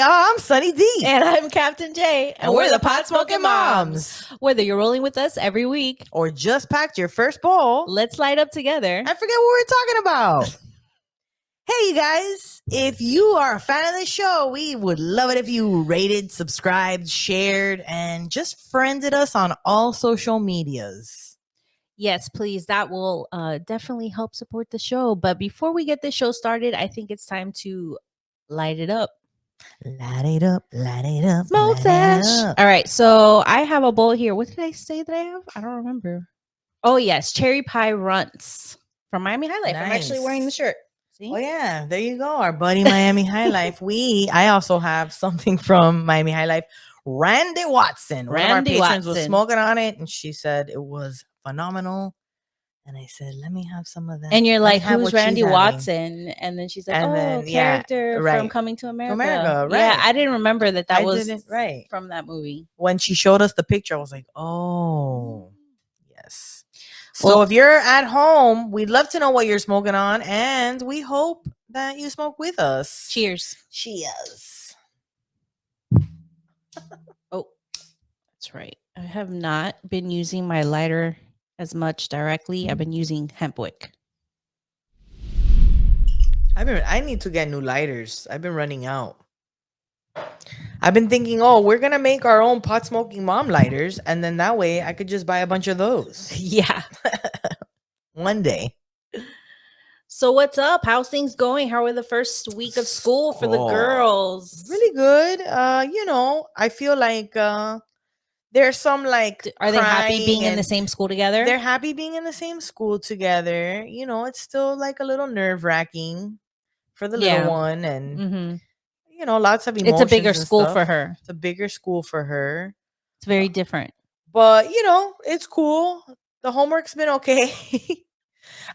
I'm Sunny D. And I'm Captain J. And we're the Pot Smoking Moms. Whether you're rolling with us every week or just packed your first bowl, let's light up together. I forget what we're talking about. Hey, you guys, if you are a fan of the show, we would love it if you rated, subscribed, shared, and just friended us on all social medias. Yes, please. That will definitely help support the show. But before we get the show started, I think it's time to light it up. Light it up, light it up, Smoke light it sesh. up. All right, so I have a bowl here. What did I say that I have? I don't remember. Oh, yes, cherry pie runts from Miami High Life. I'm actually wearing the shirt. See? Oh, yeah, there you go. Our buddy Miami High Life. I also have something from Miami High Life. Randy Watson. One of our patrons was smoking on it, and she said it was phenomenal. And I said, let me have some of that. And you're like, who's Randy Watson? And then she's like, character from Coming to America. Right. Yeah, I didn't remember that was right from that movie. When she showed us the picture, I was like, oh, yes. So if you're at home, we'd love to know what you're smoking on. And we hope that you smoke with us. Cheers. Cheers. Oh, that's right. I have not been using my lighter as much directly. I've been using hemp wick. I need to get new lighters. I've been running out. I've been thinking, we're gonna make our own pot smoking mom lighters, and then that way I could just buy a bunch of those. Yeah. One day. So what's up? How's things going? How are the first week of school for the girls? Really good. I feel like there's some are they happy being in the same school together? They're happy being in the same school together. It's still like a little nerve-wracking for the little one, and lots of emotions. It's a bigger school for her. It's a bigger school for her. It's very different. But it's cool. The homework's been okay.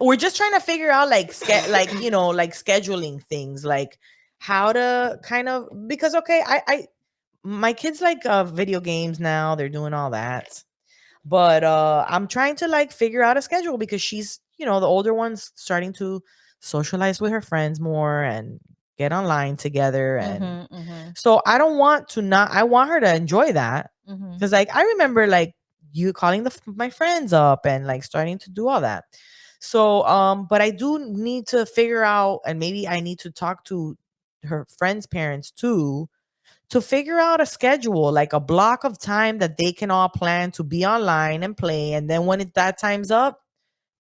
We're just trying to figure out scheduling things, like how to kind of, because my kids like video games now. They're doing all that. But I'm trying to figure out a schedule, because she's, the older one's starting to socialize with her friends more and get online together. And so I don't want to I want her to enjoy that. Because I remember you calling my friends up and starting to do all that. So, but I do need to figure out, and maybe I need to talk to her friends' parents too, to figure out a schedule, like a block of time that they can all plan to be online and play. And then when that time's up,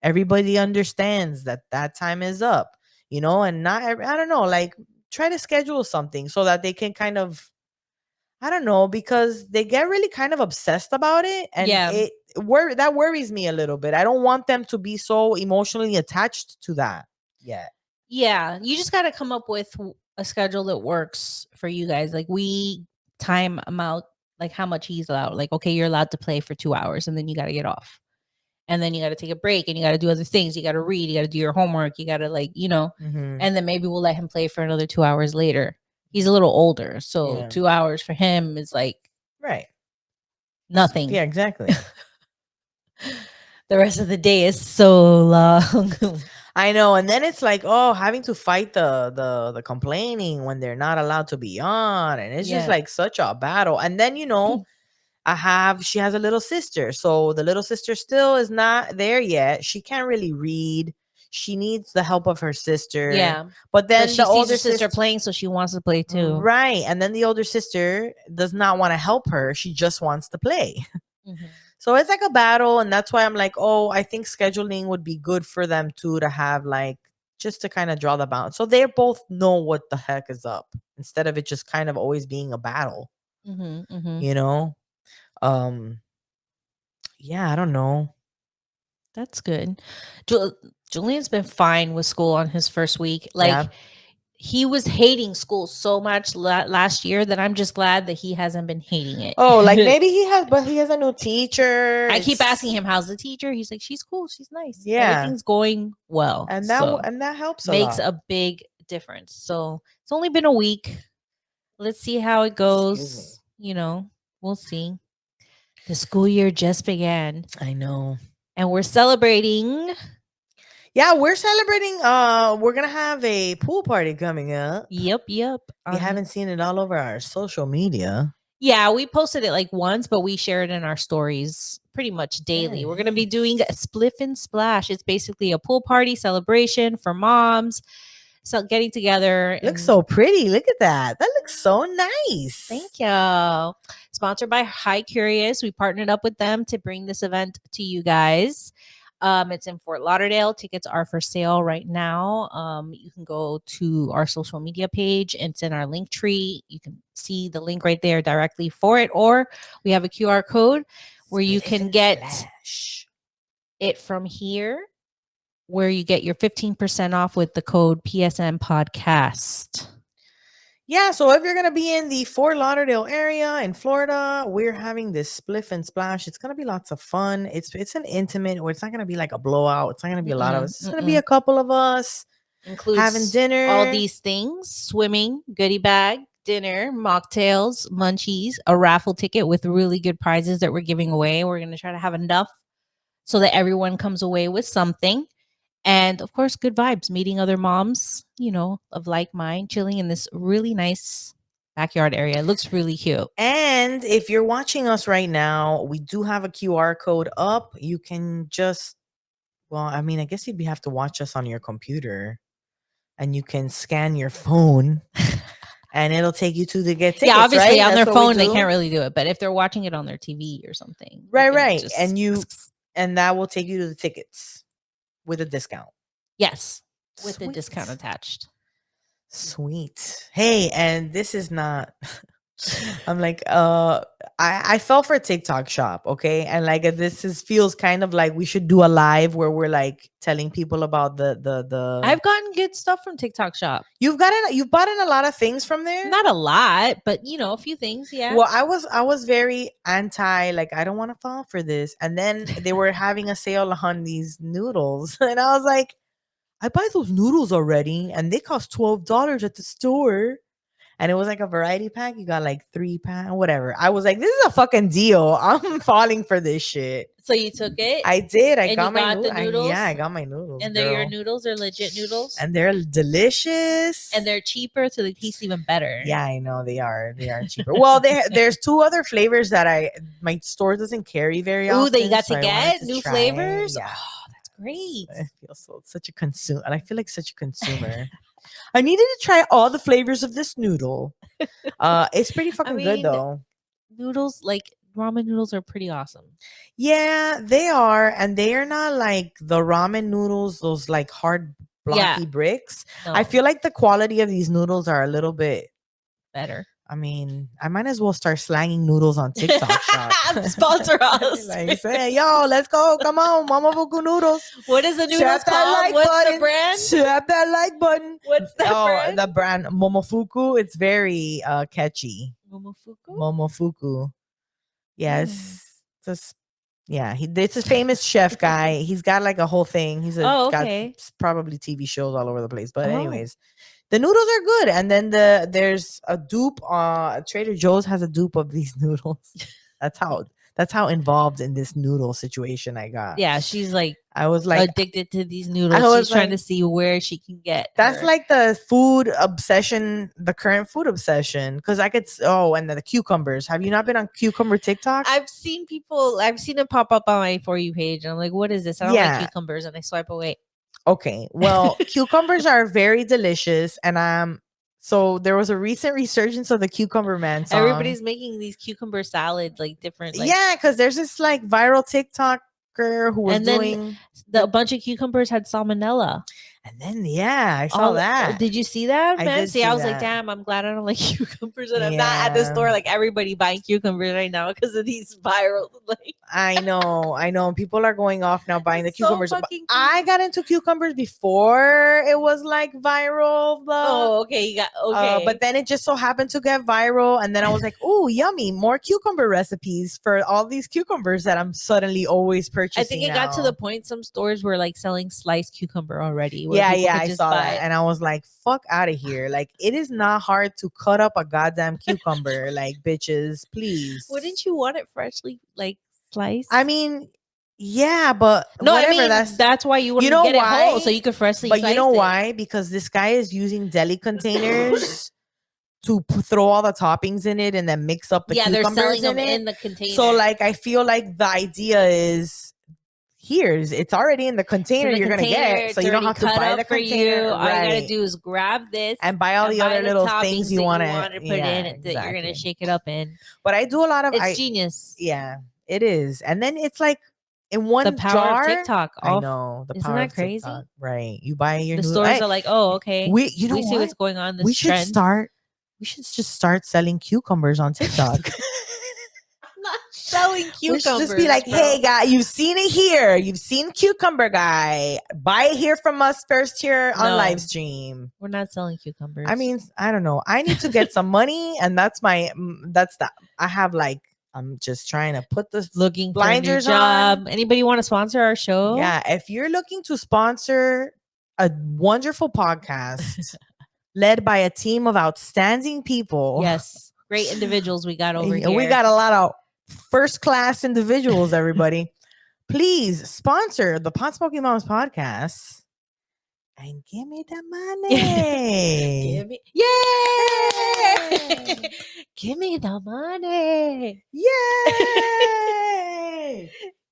everybody understands that time is up, and not, I don't know, try to schedule something so that they can kind of, I don't know, because they get really kind of obsessed about it. And that worries me a little bit. I don't want them to be so emotionally attached to that yet. Yeah. You just got to come up with a schedule that works for you guys. We time them out, how much he's allowed. Okay, you're allowed to play for 2 hours, and then you got to get off. And then you got to take a break, and you got to do other things. You got to read, you got to do your homework. You got to and then maybe we'll let him play for another 2 hours later. He's a little older, so 2 hours for him is right, nothing. Yeah, exactly. The rest of the day is so long. I know. And then it's having to fight the complaining when they're not allowed to be on, and it's just such a battle. And then she has a little sister, so the little sister still is not there yet. She can't really read. She needs the help of her sister. Yeah. But then she sees her sister playing, so she wants to play too. Right. And then the older sister does not want to help her. She just wants to play. So it's a battle. And that's why I'm I think scheduling would be good for them too, to have just to kind of draw the bounds, so they both know what the heck is up, instead of it just kind of always being a battle. Yeah, I don't know. That's good. Julian's been fine with school on his first week. He was hating school so much last year that I'm just glad that he hasn't been hating it. Oh, maybe he has, but he has a new teacher. I keep asking him, how's the teacher? He's like, she's cool, she's nice. Yeah, everything's going well, and that helps. Makes a big difference. So it's only been a week. Let's see how it goes. We'll see. The school year just began. I know. And we're celebrating. Yeah, we're celebrating. We're gonna have a pool party coming up. Yep. You haven't seen it all over our social media. Yeah, we posted it like once, but we share it in our stories pretty much daily. We're going to be doing a Spliff and Splash. It's basically a pool party celebration for moms. So getting together. Looks so pretty. Look at that. That looks so nice. Thank you. Sponsored by Hi Curious. We partnered up with them to bring this event to you guys. It's in Fort Lauderdale. Tickets are for sale right now. You can go to our social media page. It's in our link tree. You can see the link right there directly for it, or we have a QR code where you can get it from here, where you get your 15% off with the code PSM podcast. Yeah, so if you're gonna be in the Fort Lauderdale area in Florida, we're having this Spliff and Splash. It's gonna be lots of fun. It's an intimate, where it's not gonna be like a blowout. It's not gonna be a lot of us. It's gonna be a couple of us Includes having dinner. all these things: swimming, goodie bag, dinner, mocktails, munchies, a raffle ticket with really good prizes that we're giving away. We're gonna try to have enough so that everyone comes away with something. And of course, good vibes, meeting other moms, of like mind, chilling in this really nice backyard area. It looks really cute. And if you're watching us right now, we do have a QR code up. You can just, I guess you'd have to watch us on your computer, and you can scan your phone and it'll take you to the get tickets. Yeah, obviously right? on That's their what we phone, they do. can't really do it. But if they're watching it on their TV or something. Right. And that will take you to the tickets with a discount. Yes. With the discount attached. Sweet. Hey, and this is not I'm like, I fell for TikTok shop, okay? And like this feels kind of like we should do a live where we're like telling people about the I've gotten good stuff from TikTok shop. You've bought in a lot of things from there? Not a lot, but a few things, yeah. Well, I was very anti, like, I don't want to fall for this. And then they were having a sale on these noodles. And I was like, I buy those noodles already, and they cost $12 at the store. And it was like a variety pack. You got like 3 pounds, whatever. I was like, this is a fucking deal. I'm falling for this shit. So you took it? I did. I and got my noodles. I got my noodles. And they're your noodles are legit noodles. And they're delicious. And they're cheaper, so they taste even better. Yeah, I know they are. They are cheaper. Well, there's 2 other flavors that my store doesn't carry very often. Ooh, they got to get new flavors. Yeah. Oh, that's great. I feel such a consumer, and I feel like such a consumer. I needed to try all the flavors of this noodle. It's pretty fucking good though. Noodles, like ramen noodles, are pretty awesome. Yeah, they are, and they are not like the ramen noodles, those like hard blocky bricks. No. I feel like the quality of these noodles are a little bit better. I mean, I might as well start slanging noodles on TikTok shop. Sponsor us. Like, say, yo, let's go. Come on, Mama Fuku noodles. What is the noodles called? What's the brand? Tap that like button. What's the brand? The brand Momofuku. It's very catchy. Momofuku? Yes. It's a famous chef guy. He's got like a whole thing. He's got probably TV shows all over the place. But anyways, the noodles are good. And then there's a dupe. Trader Joe's has a dupe of these noodles. That's how involved in this noodle situation I got. Yeah, she's like, I was like addicted to these noodles. She's trying to see where she can get. That's like the food obsession, the current food obsession. Because I could, and the cucumbers. Have you not been on cucumber TikTok? I've seen it pop up on my For You page. And I'm like, what is this? I don't like cucumbers. And I swipe away. Okay, well, cucumbers are very delicious, and so there was a recent resurgence of the Cucumber Man song. Everybody's making these cucumber salads, like different. Like, yeah, because there's this like viral TikToker who was doing a bunch of cucumbers had salmonella. And then I saw that. Did you see that, man? I was like, damn, I'm glad I don't like cucumbers, and I'm not at the store like everybody buying cucumbers right now because of these viral. Like, I know. People are going off now buying the cucumbers. But I got into cucumbers before it was like viral. Okay. But then it just so happened to get viral, and then I was like, "Ooh, yummy! More cucumber recipes for all these cucumbers that I'm suddenly always purchasing." I think it got to the point some stores were like selling sliced cucumber already. Yeah, I saw that, and I was like, "Fuck out of here!" Like, it is not hard to cut up a goddamn cucumber. Like, bitches, please. Wouldn't you want it freshly, like, sliced? I mean, Yeah, but No, I whatever. mean that's why you wouldn't know get it whole, why? so you could freshly But you slice know it. why? Because this guy is using deli containers to throw all the toppings in it and then mix up the Yeah, they're cucumbers selling them in it. in the container. So like I feel like the idea is here's it's already in the container you're gonna get, so you don't have to buy the container. All you gotta do is grab this and buy all the other little things you want to put in it that you're gonna shake it up in. But I do a lot of It's genius. Yeah, it is. And then it's like in one The power jar. of TikTok. I know the Isn't power that of crazy? TikTok. Right, you buy your The new stores are like, oh, okay. We see what's going on. This we should trend. we should just start selling cucumbers on TikTok. Not selling cucumbers. We should just be like, hey, guy, you've seen it here. You've seen Cucumber Guy. Buy it here from us first here on live stream. We're not selling cucumbers. I mean, I don't know. I need to get some money, and that's I have like, I'm just trying to put this looking blinders for a new job. Anybody want to sponsor our show? Yeah, if you're looking to sponsor a wonderful podcast led by a team of outstanding people. Yes, great individuals we got over here. We got a lot of first-class individuals, everybody. Please sponsor the Pot Smoking Moms podcast and give me the money. Yay! Give me the money. Yay!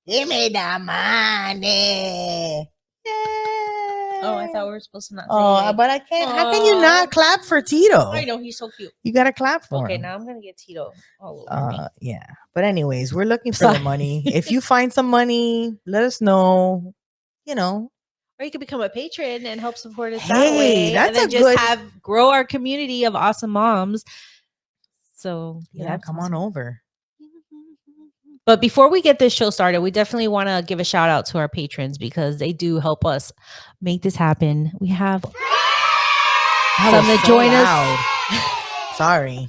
Give me the money. Oh, I thought we were supposed to not say it. But I can't. How can you not clap for Tito? I know, he's so cute. You gotta clap for him. Okay, now I'm gonna get Tito all over me. Yeah. But anyways, we're looking for the money. If you find some money, let us know. Or you can become a patron and help support us that way. That's and then grow our community of awesome moms. So come on over. But before we get this show started, we definitely want to give a shout out to our patrons because they do help us make this happen. We have some that join us. Sorry.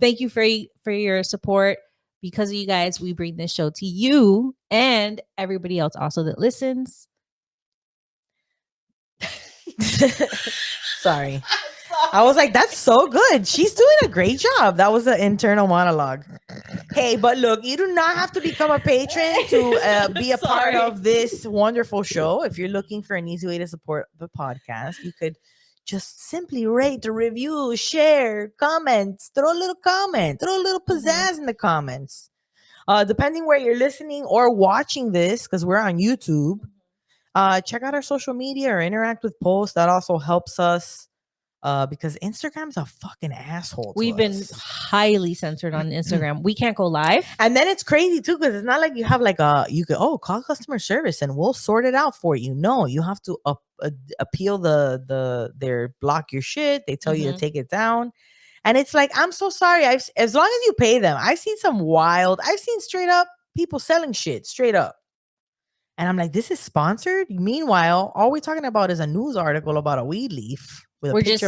Thank you for your support. Because of you guys, we bring this show to you and everybody else also that listens. Sorry. I was like, that's so good. She's doing a great job. That was an internal monologue. Hey, but look, you do not have to become a patron to be a part of this wonderful show. If you're looking for an easy way to support the podcast, you could just simply rate, review, share, comments, throw a little comment, throw a little pizzazz in the comments. Depending where you're listening or watching this, because we're on YouTube, check out our social media or interact with posts. That also helps us. Because Instagram's a fucking asshole. We've been highly censored on Instagram. We can't go live. And then it's crazy too, because it's not like you have like you could call customer service and we'll sort it out for you. No, you have to appeal their block your shit. They tell you to take it down. And it's like, I'm so sorry. As long as you pay them, I've seen straight up people selling shit straight up. And I'm like, this is sponsored. Meanwhile, all we're talking about is a news article about a weed leaf. We're just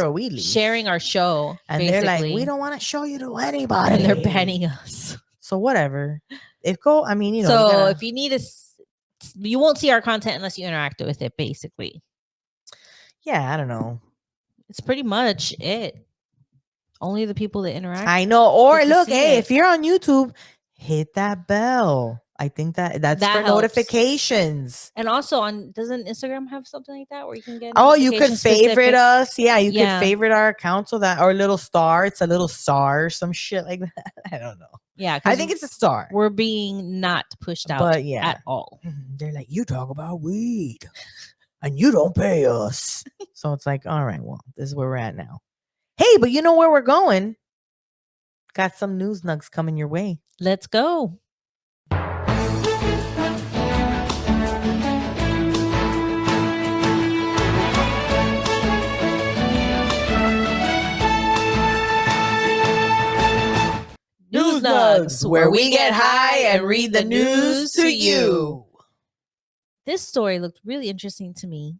sharing our show, and basically. They're like, we don't want to show you to anybody, and they're banning us. So whatever. So if you need you won't see our content unless you interact with it. Basically, yeah, I don't know. It's pretty much it. Only the people that interact. I know. Or look, hey, if you're on YouTube, hit that bell. I think that's for helps. Notifications. And also doesn't Instagram have something like that where you can get you could favorite us. Yeah, you could favorite our account or a little star. It's a little star or some shit like that. I don't know. Yeah, I think it's a star. We're being not pushed out at all. They're like, you talk about weed and you don't pay us. So it's like, all right, well, this is where we're at now. Hey, but you know where we're going? Got some news nugs coming your way. Let's go. News Nugs, where we get high and read the news to you. This story looked really interesting to me.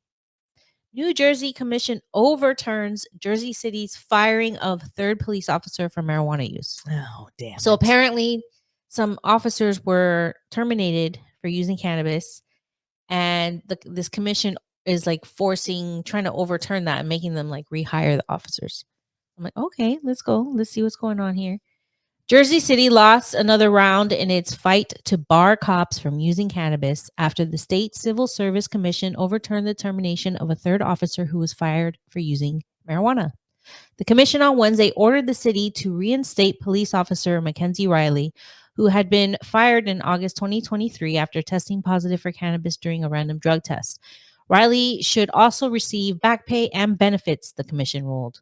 New Jersey Commission overturns Jersey City's firing of third police officer for marijuana use. Oh, damn. So apparently some officers were terminated for using cannabis, and this commission is like trying to overturn that and making them like rehire the officers. I'm like, okay, let's go. Let's see what's going on here. Jersey City lost another round in its fight to bar cops from using cannabis after the state civil service commission overturned the termination of a third officer who was fired for using marijuana. The commission on Wednesday ordered the city to reinstate police officer Mackenzie Riley, who had been fired in August 2023 after testing positive for cannabis during a random drug test. Riley should also receive back pay and benefits, the commission ruled.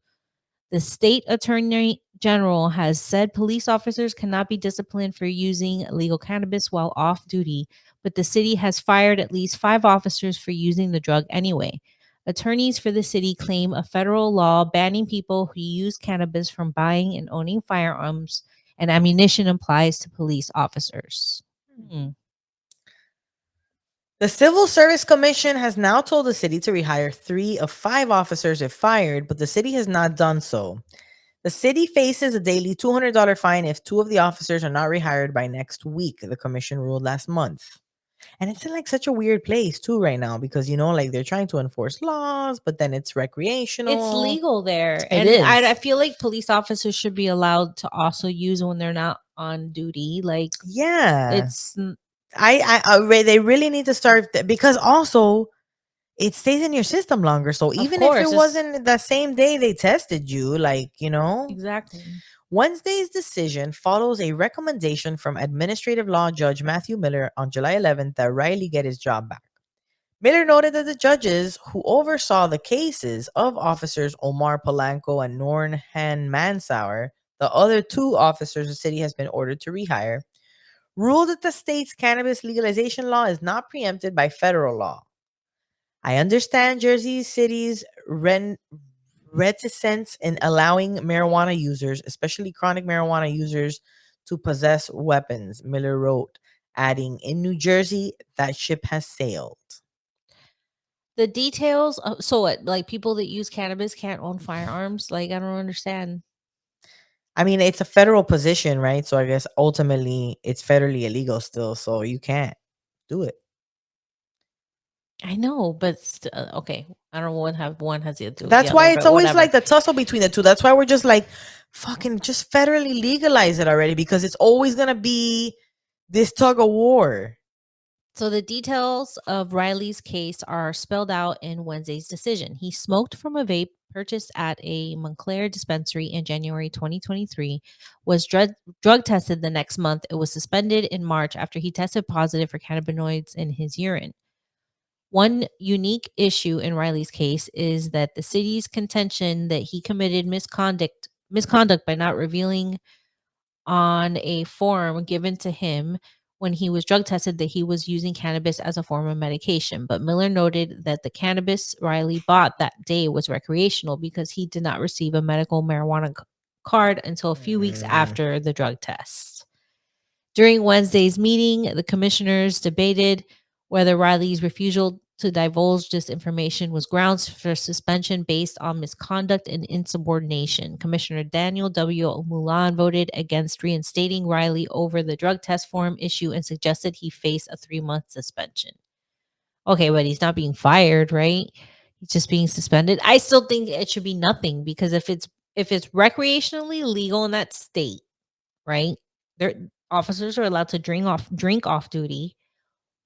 The state attorney general has said police officers cannot be disciplined for using legal cannabis while off duty, but the city has fired at least 5 officers for using the drug anyway. Attorneys for the city claim a federal law banning people who use cannabis from buying and owning firearms and ammunition applies to police officers. The Civil Service Commission has now told the city to rehire 3 of 5 officers if fired, but the city has not done so. The city faces a daily $200 fine if 2 of the officers are not rehired by next week, the commission ruled last month. And it's in like such a weird place too right now because like they're trying to enforce laws, but then it's recreational. It's legal there. It And is. I feel like police officers should be allowed to also use when they're not on duty. Like, Yeah. it's they really need to start because also it stays in your system longer. So even if it wasn't the same day they tested you, exactly. Wednesday's decision follows a recommendation from administrative law judge Matthew Miller on July 11th that Riley get his job back. Miller noted that the judges who oversaw the cases of officers Omar Polanco and Norhan Mansour, the other 2 officers the city has been ordered to rehire, ruled that the state's cannabis legalization law is not preempted by federal law. I understand Jersey City's reticence in allowing marijuana users, especially chronic marijuana users, to possess weapons, Miller wrote, adding, in New Jersey, that ship has sailed. The details so what, like people that use cannabis can't own firearms? Like, I don't understand. I mean, it's a federal position, right? So I guess ultimately it's federally illegal still, so you can't do it. I know, but okay. I don't know one has the other. That's why it's always like the tussle between the two. That's why we're just like, fucking just federally legalize it already because it's always going to be this tug of war. So the details of Riley's case are spelled out in Wednesday's decision. He smoked from a vape purchased at a Montclair dispensary in January 2023, was drug tested the next month. It was suspended in March after he tested positive for cannabinoids in his urine. One unique issue in Riley's case is that the city's contention that he committed misconduct by not revealing on a form given to him when he was drug tested that he was using cannabis as a form of medication. But Miller noted that the cannabis Riley bought that day was recreational because he did not receive a medical marijuana card until a few weeks after the drug test. During Wednesday's meeting, the commissioners debated whether Riley's refusal to divulge this information was grounds for suspension based on misconduct and insubordination. Commissioner Daniel W. Mulan voted against reinstating Riley over the drug test form issue and suggested he face a 3-month suspension. Okay, but he's not being fired, right? He's just being suspended. I still think it should be nothing because if it's recreationally legal in that state, right? Officers are allowed to drink off duty.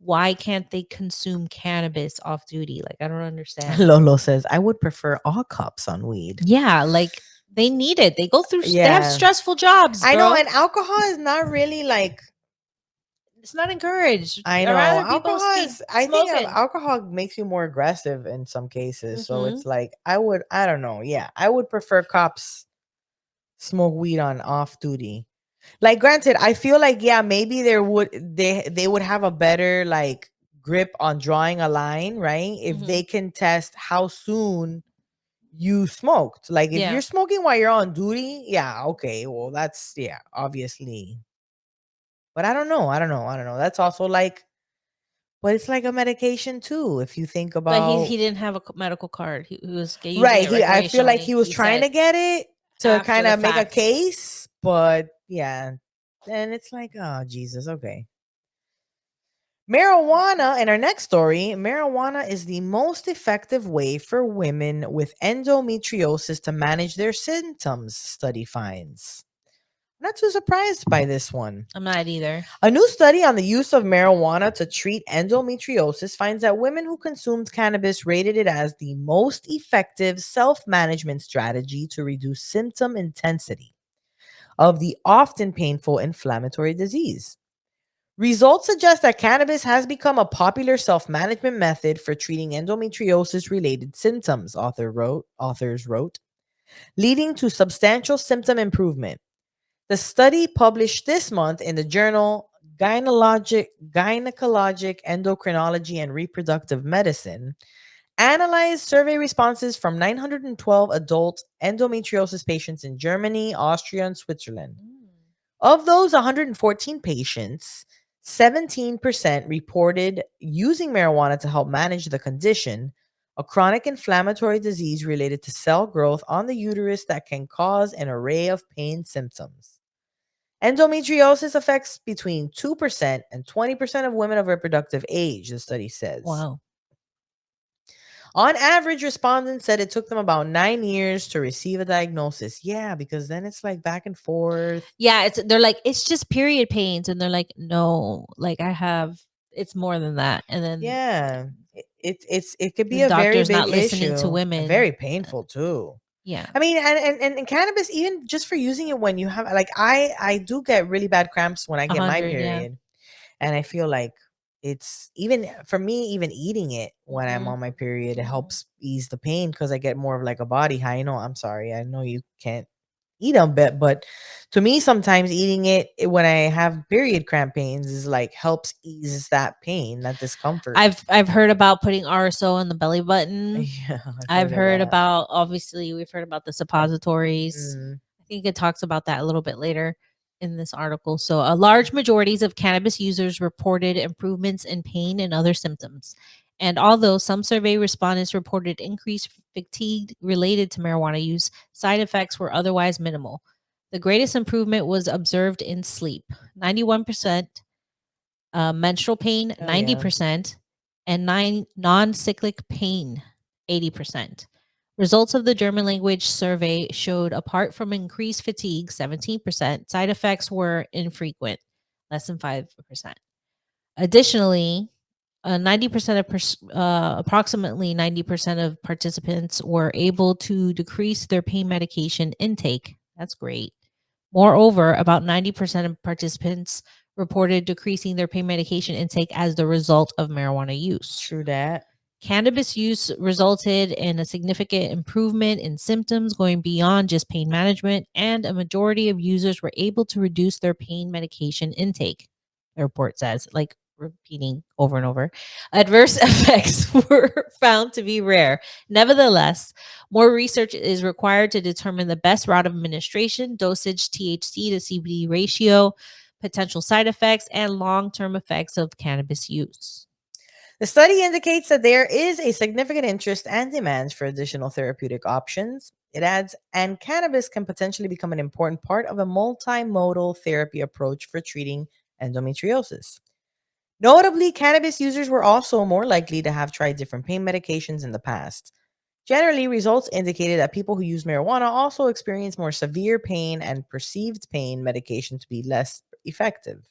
Why can't they consume cannabis off duty? Like, I don't understand. Lolo says, I would prefer all cops on weed. Yeah, like they need it. They go through, they have stressful jobs. I know, and alcohol is not really like, it's not encouraged. I know. I think alcohol makes you more aggressive in some cases. So it's like, I don't know. Yeah, I would prefer cops smoke weed on off duty. Like, granted, I feel like, yeah, maybe they would have a better like grip on drawing a line, right? If they can test how soon you smoked. Like, if you're smoking while you're on duty, yeah, okay, well, that's obviously. But I don't know. That's also like, but it's like a medication too. If you think about, but he didn't have a medical card. He was right. I feel like he was trying to get it to kind of make a case, but yeah. And it's like, oh, Jesus, okay. Marijuana, in our next story, marijuana is the most effective way for women with endometriosis to manage their symptoms, study finds. Not too surprised by this one. I'm not either. A new study on the use of marijuana to treat endometriosis finds that women who consumed cannabis rated it as the most effective self management strategy to reduce symptom intensity of the often painful inflammatory disease. Results suggest that cannabis has become a popular self management method for treating endometriosis related symptoms, authors wrote, leading to substantial symptom improvement. The study published this month in the journal Gynecologic Endocrinology and Reproductive Medicine analyzed survey responses from 912 adult endometriosis patients in Germany, Austria, and Switzerland. Of those 114 patients, 17% reported using marijuana to help manage the condition, a chronic inflammatory disease related to cell growth on the uterus that can cause an array of pain symptoms. Endometriosis affects between 2% and 20% of women of reproductive age, the study says. Wow. On average, respondents said it took them about 9 years to receive a diagnosis. Yeah, because then it's like back and forth. Yeah, they're like, it's just period pains, and they're like, no, like it's more than that. And then Yeah, it could be the a very doctor's big not listening to issue and women. very painful too. Yeah. I mean, and cannabis, even just for using it when you have, like, I do get really bad cramps when I get my 100, yeah. period, and I feel like it's even for me, even eating it when I'm Mhm. on my period, it helps ease the pain because I get more of like a body high. No, I'm sorry, I know you can't eat them, but to me, sometimes eating when I have period cramp pains is like helps ease that pain, that discomfort. I've heard about putting RSO on the belly button. Yeah, I've I've heard of heard that. about, obviously, we've heard about the suppositories. Mm, I think it talks about that a little bit later in this article. So, a large majorities of cannabis users reported improvements in pain and other symptoms. And although some survey respondents reported increased fatigue related to marijuana use, side effects were otherwise minimal. The greatest improvement was observed in sleep. 91% menstrual pain, oh yeah, 90%, and non cyclic pain, 80%. Results of the German language survey showed apart from increased fatigue, 17%, side effects were infrequent, less than 5%. Additionally, 90% of approximately 90% of participants were able to decrease their pain medication intake. That's great. Moreover, about 90% of participants reported decreasing their pain medication intake as the result of marijuana use. true that. Cannabis use resulted in a significant improvement in symptoms going beyond just pain management, and a majority of users were able to reduce their pain medication intake. The report says, like repeating over and over. Adverse effects were found to be rare. Nevertheless, more research is required to determine the best route of administration, dosage, THC to CBD ratio, potential side effects, and long term effects of cannabis use. The study indicates that there is a significant interest and demand for additional therapeutic options. It adds, and cannabis can potentially become an important part of a multimodal therapy approach for treating endometriosis. Notably, cannabis users were also more likely to have tried different pain medications in the past. Generally, results indicated that people who use marijuana also experience more severe pain and perceived pain medication to be less effective.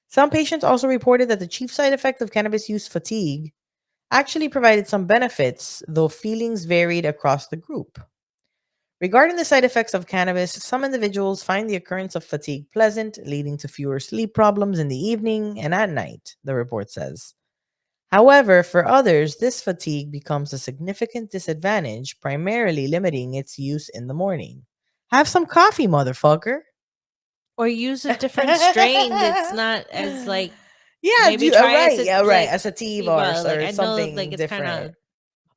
Some patients also reported that the chief side effect of cannabis use, fatigue, actually provided some benefits, though feelings varied across the group. Regarding the side effects of cannabis, some individuals find the occurrence of fatigue pleasant, leading to fewer sleep problems in the evening and at night, the report says. However, for others, this fatigue becomes a significant disadvantage, primarily limiting its use in the morning. Have some coffee, motherfucker. Or use a different strain that's not as like, Yeah, maybe try a right, yeah, right. like A sativa sativa. Like or I know like something it's kind different. of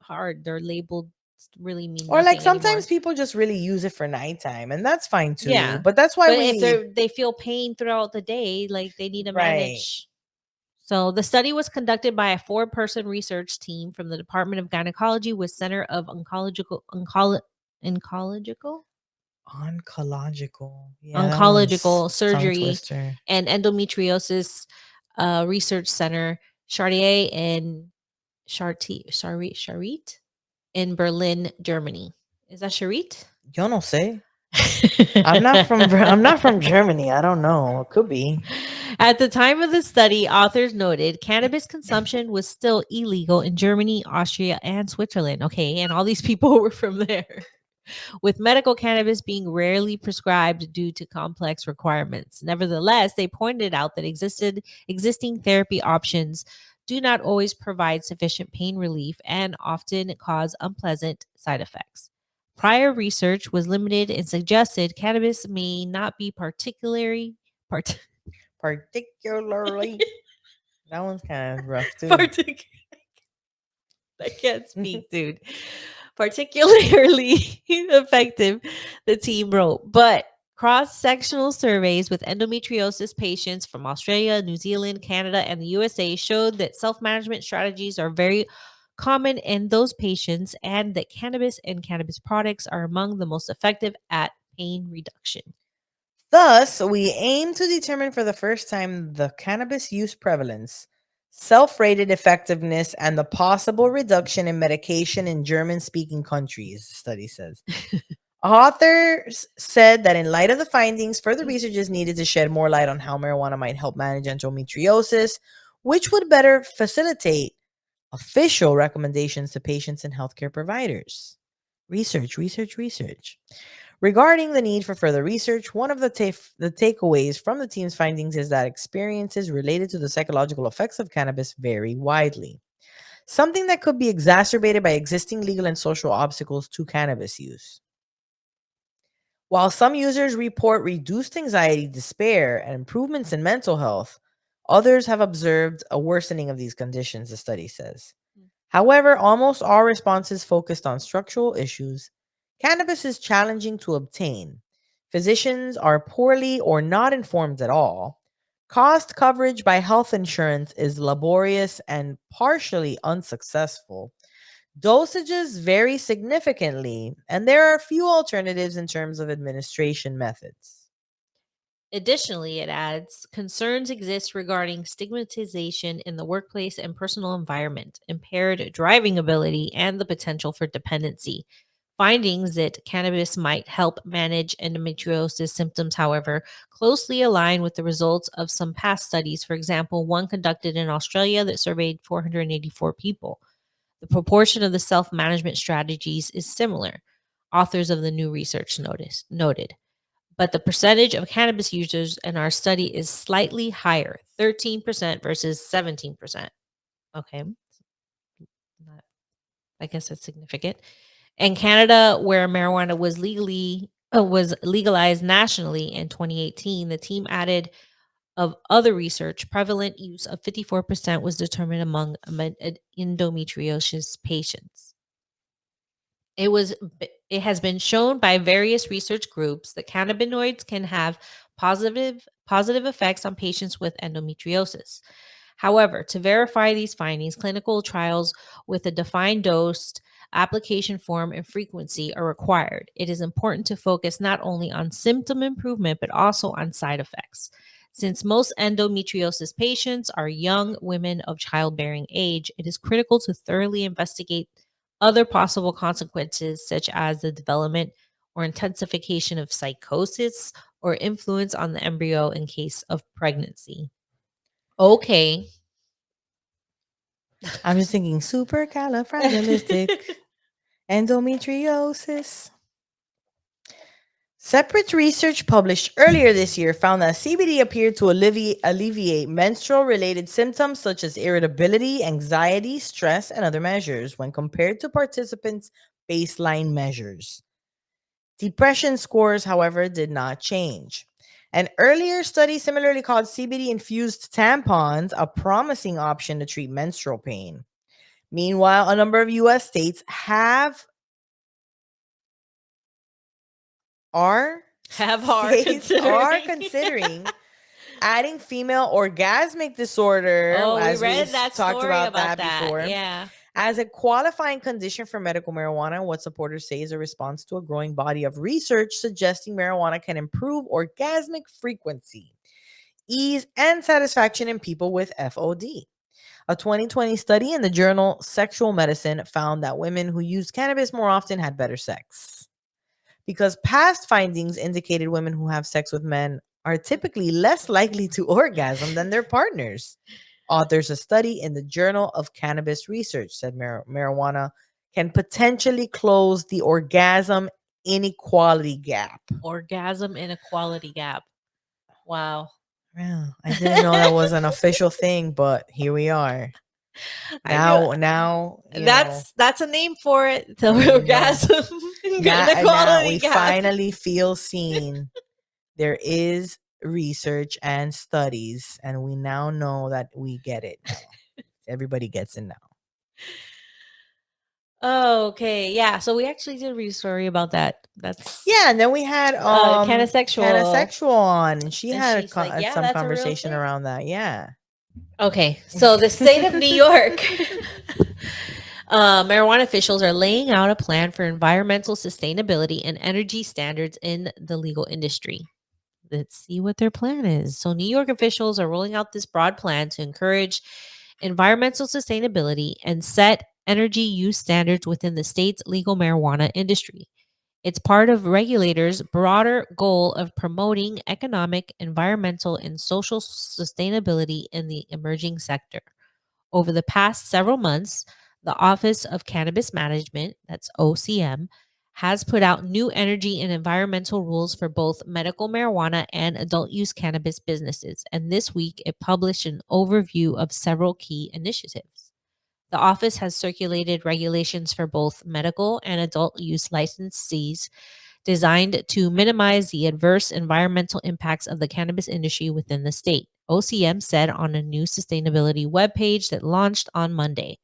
hard. They're labeled to really mean Or like nothing sometimes anymore. people just really use it for nighttime, and that's fine too. Yeah. But that's why But if we they feel pain throughout the day, like they need to right. manage. So the study was conducted by a 4-person research team from the Department of Gynecology with Center of Oncological Oncological. Yeah, that one's Oncological tongue Surgery twister. and Endometriosis Research Center, Chartier and Charit in Berlin, Germany. Is that Charit? Yo no sé. I'm not from Germany. I don't know. It could be. At the time of the study, authors noted cannabis consumption was still illegal in Germany, Austria, and Switzerland. Okay, and all these people were from there. With medical cannabis being rarely prescribed due to complex requirements. Nevertheless, they pointed out that existing therapy options do not always provide sufficient pain relief and often cause unpleasant side effects. Prior research was limited and suggested cannabis may not be Particularly. That one's kind of rough too. partic- I can't speak, dude. Particularly effective, the team wrote. But cross sectional surveys with endometriosis patients from Australia, New Zealand, Canada, and the USA showed that self management strategies are very common in those patients and that cannabis and cannabis products are among the most effective at pain reduction. Thus, we aim to determine for the first time the cannabis use prevalence, self rated effectiveness, and the possible reduction in medication in German speaking countries, the study says. Authors said that in light of the findings, further research is needed to shed more light on how marijuana might help manage endometriosis, which would better facilitate official recommendations to patients and healthcare providers. Research. Regarding the need for further research, one of the takeaways from the team's findings is that experiences related to the psychological effects of cannabis vary widely, something that could be exacerbated by existing legal and social obstacles to cannabis use. While some users report reduced anxiety, despair, and improvements in mental health, others have observed a worsening of these conditions, the study says. However, almost all responses focused on structural issues. Cannabis is challenging to obtain. Physicians are poorly or not informed at all. Cost coverage by health insurance is laborious and partially unsuccessful. Dosages vary significantly, and there are few alternatives in terms of administration methods. Additionally, it adds concerns exist regarding stigmatization in the workplace and personal environment, impaired driving ability, and the potential for dependency. Findings that cannabis might help manage endometriosis symptoms, however, closely align with the results of some past studies. For example, one conducted in Australia that surveyed 484 people. The proportion of the self management strategies is similar, authors of the new research noted. But the percentage of cannabis users in our study is slightly higher, 13% versus 17%. Okay. I guess that's significant. In Canada, where marijuana was legalized nationally in 2018, the team added of other research, prevalent use of 54% was determined among endometriosis patients. It has been shown by various research groups that cannabinoids can have positive effects on patients with endometriosis. However, to verify these findings, clinical trials with a defined dose, application form, and frequency are required. It is important to focus not only on symptom improvement but also on side effects. Since most endometriosis patients are young women of childbearing age, it is critical to thoroughly investigate other possible consequences, such as the development or intensification of psychosis or influence on the embryo in case of pregnancy. Okay. I'm just thinking supercalifragilisticendometriosis. Separate research published earlier this year found that CBD appeared to alleviate menstrual related symptoms such as irritability, anxiety, stress, and other measures when compared to participants' baseline measures. Depression scores, however, did not change. An earlier study similarly called CBD infused tampons a promising option to treat menstrual pain. Meanwhile, a number of US states are states are considering adding female orgasmic disorder, Oh, we as we read that talked story about about that that. before, Yeah. as a qualifying condition for medical marijuana. What supporters say is a response to a growing body of research suggesting marijuana can improve orgasmic frequency, ease, and satisfaction in people with FOD. A 2020 study in the journal Sexual Medicine found that women who used cannabis more often had better sex. because past findings indicated women who have sex with men are typically less likely to orgasm than their partners. Authors a study in the Journal of Cannabis Research said marijuana can potentially close the orgasm inequality gap. Orgasm inequality gap. Wow. Yeah, I didn't know that was an official thing, but here we are. I feel Now, that's a name for it. The I know. orgasm Now inequality we gap. finally feel seen. There is research and studies, and we now know that we get it now. Everybody gets it now. Okay, yeah. So we actually did read a story about that. That's Yeah, and then we had Canosexual. Sexual on, and she And had she's like, yeah, some that's a real conversation thing. around that. Yeah. Okay, so the state of New York, marijuana officials are laying out a plan for environmental sustainability and energy standards in the legal industry. Let's see what their plan is. So, New York officials are rolling out this broad plan to encourage environmental sustainability and set energy use standards within the state's legal marijuana industry. It's part of regulators' broader goal of promoting economic, environmental, and social sustainability in the emerging sector. Over the past several months, the Office of Cannabis Management, that's OCM, has put out new energy and environmental rules for both medical marijuana and adult use cannabis businesses. And this week, it published an overview of several key initiatives. The office has circulated regulations for both medical and adult use licensees designed to minimize the adverse environmental impacts of the cannabis industry within the state. OCM said on a new sustainability webpage that launched on Monday.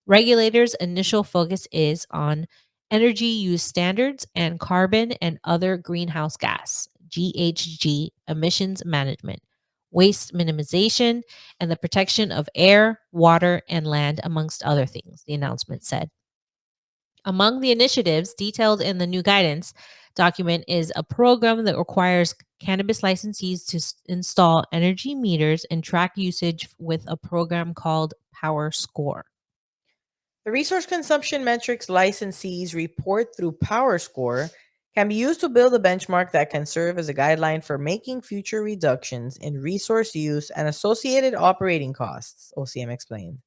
Regulators' initial focus is on energy use standards and carbon and other greenhouse gas (GHG) emissions management, waste minimization, and the protection of air, water, and land, amongst other things, the announcement said. Among the initiatives detailed in the new guidance document is a program that requires cannabis licensees to install energy meters and track usage with a program called Power Score. The resource consumption metrics licensees report through PowerScore can be used to build a benchmark that can serve as a guideline for making future reductions in resource use and associated operating costs, OCM explained.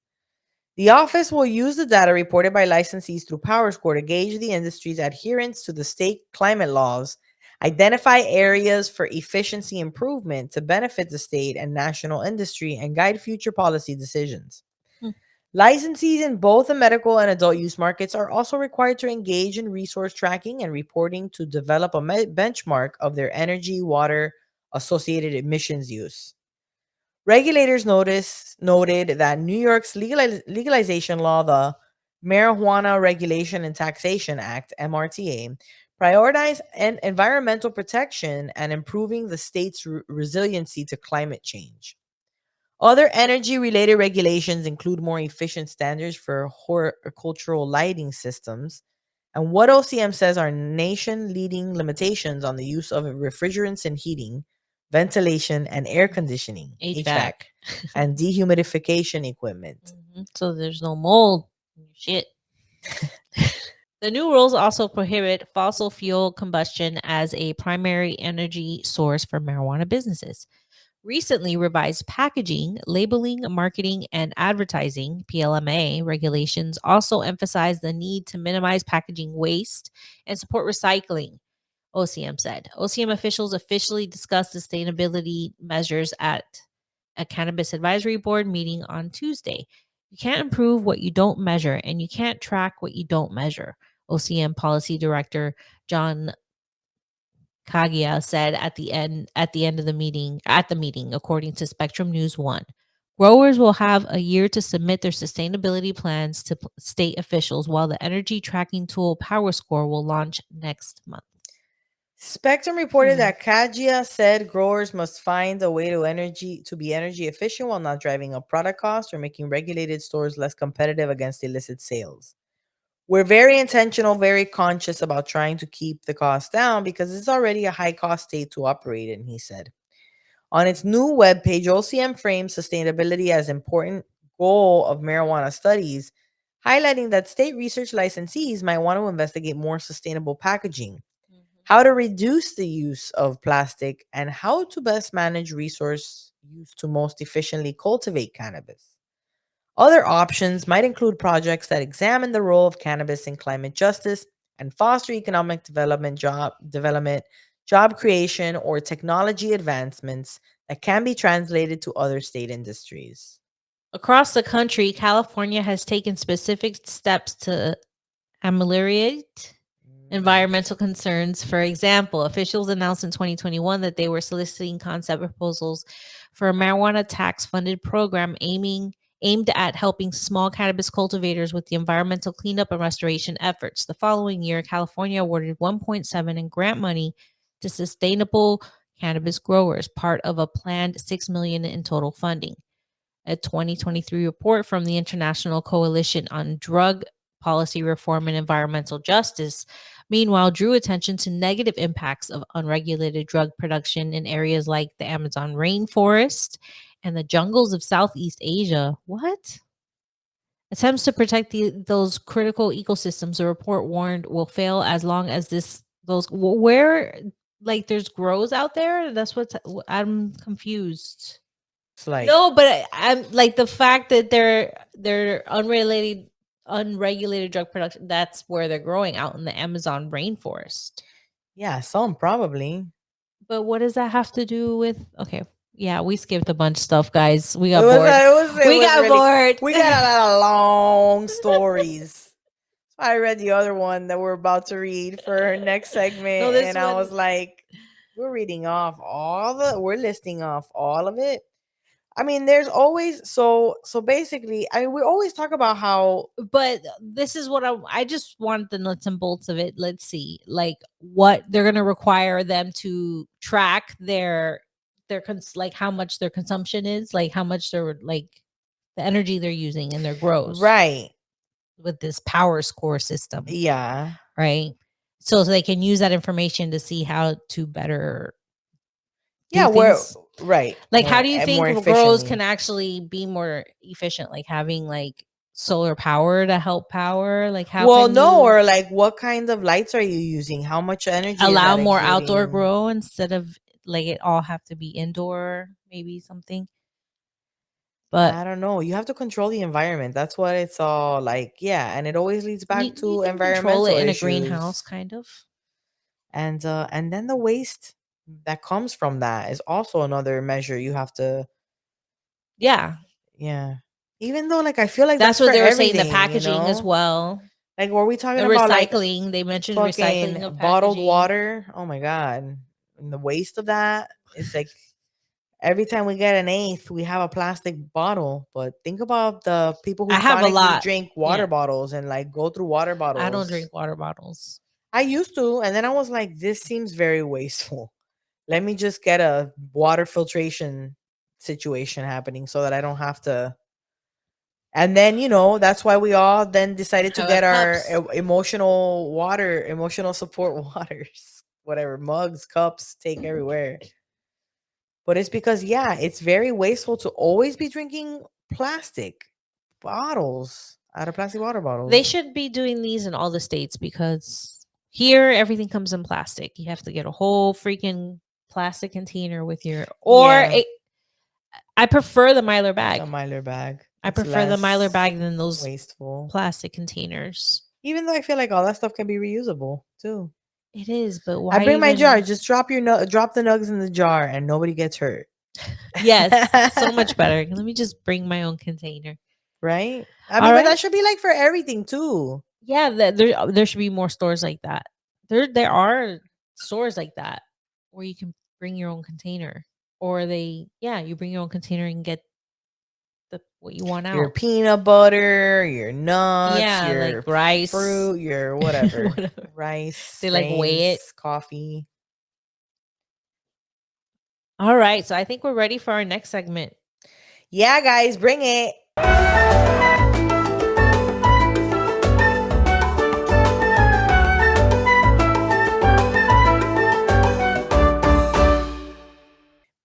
The office will use the data reported by licensees through PowerScore to gauge the industry's adherence to the state climate laws, identify areas for efficiency improvement to benefit the state and national industry, and guide future policy decisions. Hmm. Licensees in both the medical and adult use markets are also required to engage in resource tracking and reporting to develop a benchmark of their energy, water, associated emissions use. Regulators noted that New York's legalization law, the Marijuana Regulation and Taxation Act, MRTA, prioritize environmental protection and improving the state's resiliency to climate change. Other energy related regulations include more efficient standards for horticultural lighting systems and what OCM says are nation leading limitations on the use of refrigerants in heating, ventilation, and air conditioning, HVAC, and dehumidification equipment. So there's no mold. Shit. The new rules also prohibit fossil fuel combustion as a primary energy source for marijuana businesses. Recently revised packaging, labeling, marketing, and advertising (PLMA) regulations also emphasize the need to minimize packaging waste and support recycling, OCM said. OCM officials officially discussed sustainability measures at a cannabis advisory board meeting on Tuesday. You can't improve what you don't measure, and you can't track what you don't measure, OCM policy director John Kagia said at the end of the meeting, according to Spectrum News 1. Growers will have a year to submit their sustainability plans to state officials, while the energy tracking tool PowerScore will launch next month. Spectrum reported that Kagia said growers must find a way to be energy efficient while not driving up product costs or making regulated stores less competitive against illicit sales. We're very intentional, very conscious about trying to keep the cost down because it's already a high cost state to operate in, he said. On its new webpage, OCM frames sustainability as an important goal of marijuana studies, highlighting that state research licensees might want to investigate more sustainable packaging. how to reduce the use of plastic, and how to best manage resource use to most efficiently cultivate cannabis. Other options might include projects that examine the role of cannabis in climate justice and foster economic development, job creation, or technology advancements that can be translated to other state industries. Across the country, California has taken specific steps to ameliorate environmental concerns. For example, officials announced in 2021 that they were soliciting concept proposals for a marijuana tax funded program aimed at helping small cannabis cultivators with the environmental cleanup and restoration efforts. The following year, California awarded 1.7 in grant money to sustainable cannabis growers, part of a planned 6 million in total funding. A 2023 report from the International Coalition on Drug Policy Reform and Environmental Justice, meanwhile, drew attention to negative impacts of unregulated drug production in areas like the Amazon rainforest and the jungles of Southeast Asia. What? Attempts to protect those critical ecosystems, the report warned, will fail as long as where like there's grows out there. That's what's I'm confused. It's like, No, but I'm like the fact that they're unregulated drug production. That's where they're growing out in the Amazon rainforest. yeah, some probably. But what does that have to do with? Okay, yeah, we skipped a bunch of stuff, guys. We It got was, bored. it We was got really, bored. we got a lot of long stories. I read the other one that we're about to read for our next segment, No, this and I was one. like, we're listing off all of it. I mean, there's always so basically, I mean, we always talk about how But this is what I just want the nuts and bolts of it. Let's see, like what they're gonna require them to track like how much their consumption is, like how much they're like the energy they're using in their grows right, with this power score system, yeah, right? So they can use that information to see how to better do yeah, we're things. right, Like, how do you think more grows efficiently. can actually be more efficient? Like having like solar power to help power? Like how Well, can no, you or like what kind of lights are you using? How much energy is allow that more outdoor exuding? grow instead of like it all have to be indoor, maybe something? But I don't know. You have to control the environment. That's what it's all like. Yeah, and it always leads back you to can control environmental it in a greenhouse, issues. kind of. And then the waste that comes from that is also another measure you have to, Yeah. yeah. Even though like I feel like That's that's for what they were saying, the everything, packaging as well. Like were we talking And about like recycling. They mentioned fucking recycling of bottled packaging. water? Oh my god. And the waste of that, it's like every time we get an eighth, we have a plastic bottle. But think about the people I who have a chronically lot. drink water Yeah. bottles and like go through water I don't bottles. drink water bottles. I used to, and then I was like, this seems very wasteful. Let me just get a water filtration situation happening so that I don't have to. And then, that's why we all then decided to I get have our cups. emotional support waters, whatever, mugs, cups, take everywhere. But it's because, yeah, it's very wasteful to always be drinking plastic bottles out of plastic water They bottles. should be doing these in all the states because here everything comes in plastic. You have to get a whole freaking plastic container with your Yeah, I prefer the Mylar bag. the Mylar bag. I It's prefer the Mylar less bag than those wasteful. plastic containers. Even though I feel like all that stuff can be reusable too. It is, but I why bring my jar. even? Just drop the nugs in the jar, and nobody gets hurt. Yes, so much better. Let me just bring my own container. Right? I All mean, but right. that should be like for everything too. Yeah, there should be more stores like that. There are stores like that where you can bring your own container, or you bring your own container and get the what you want Your out. peanut butter, your nuts, Yeah, like your rice, fruit, your whatever. whatever. Rice, They like weigh it. grains, coffee. All right, so I think we're ready for our next segment. Yeah, guys, bring it.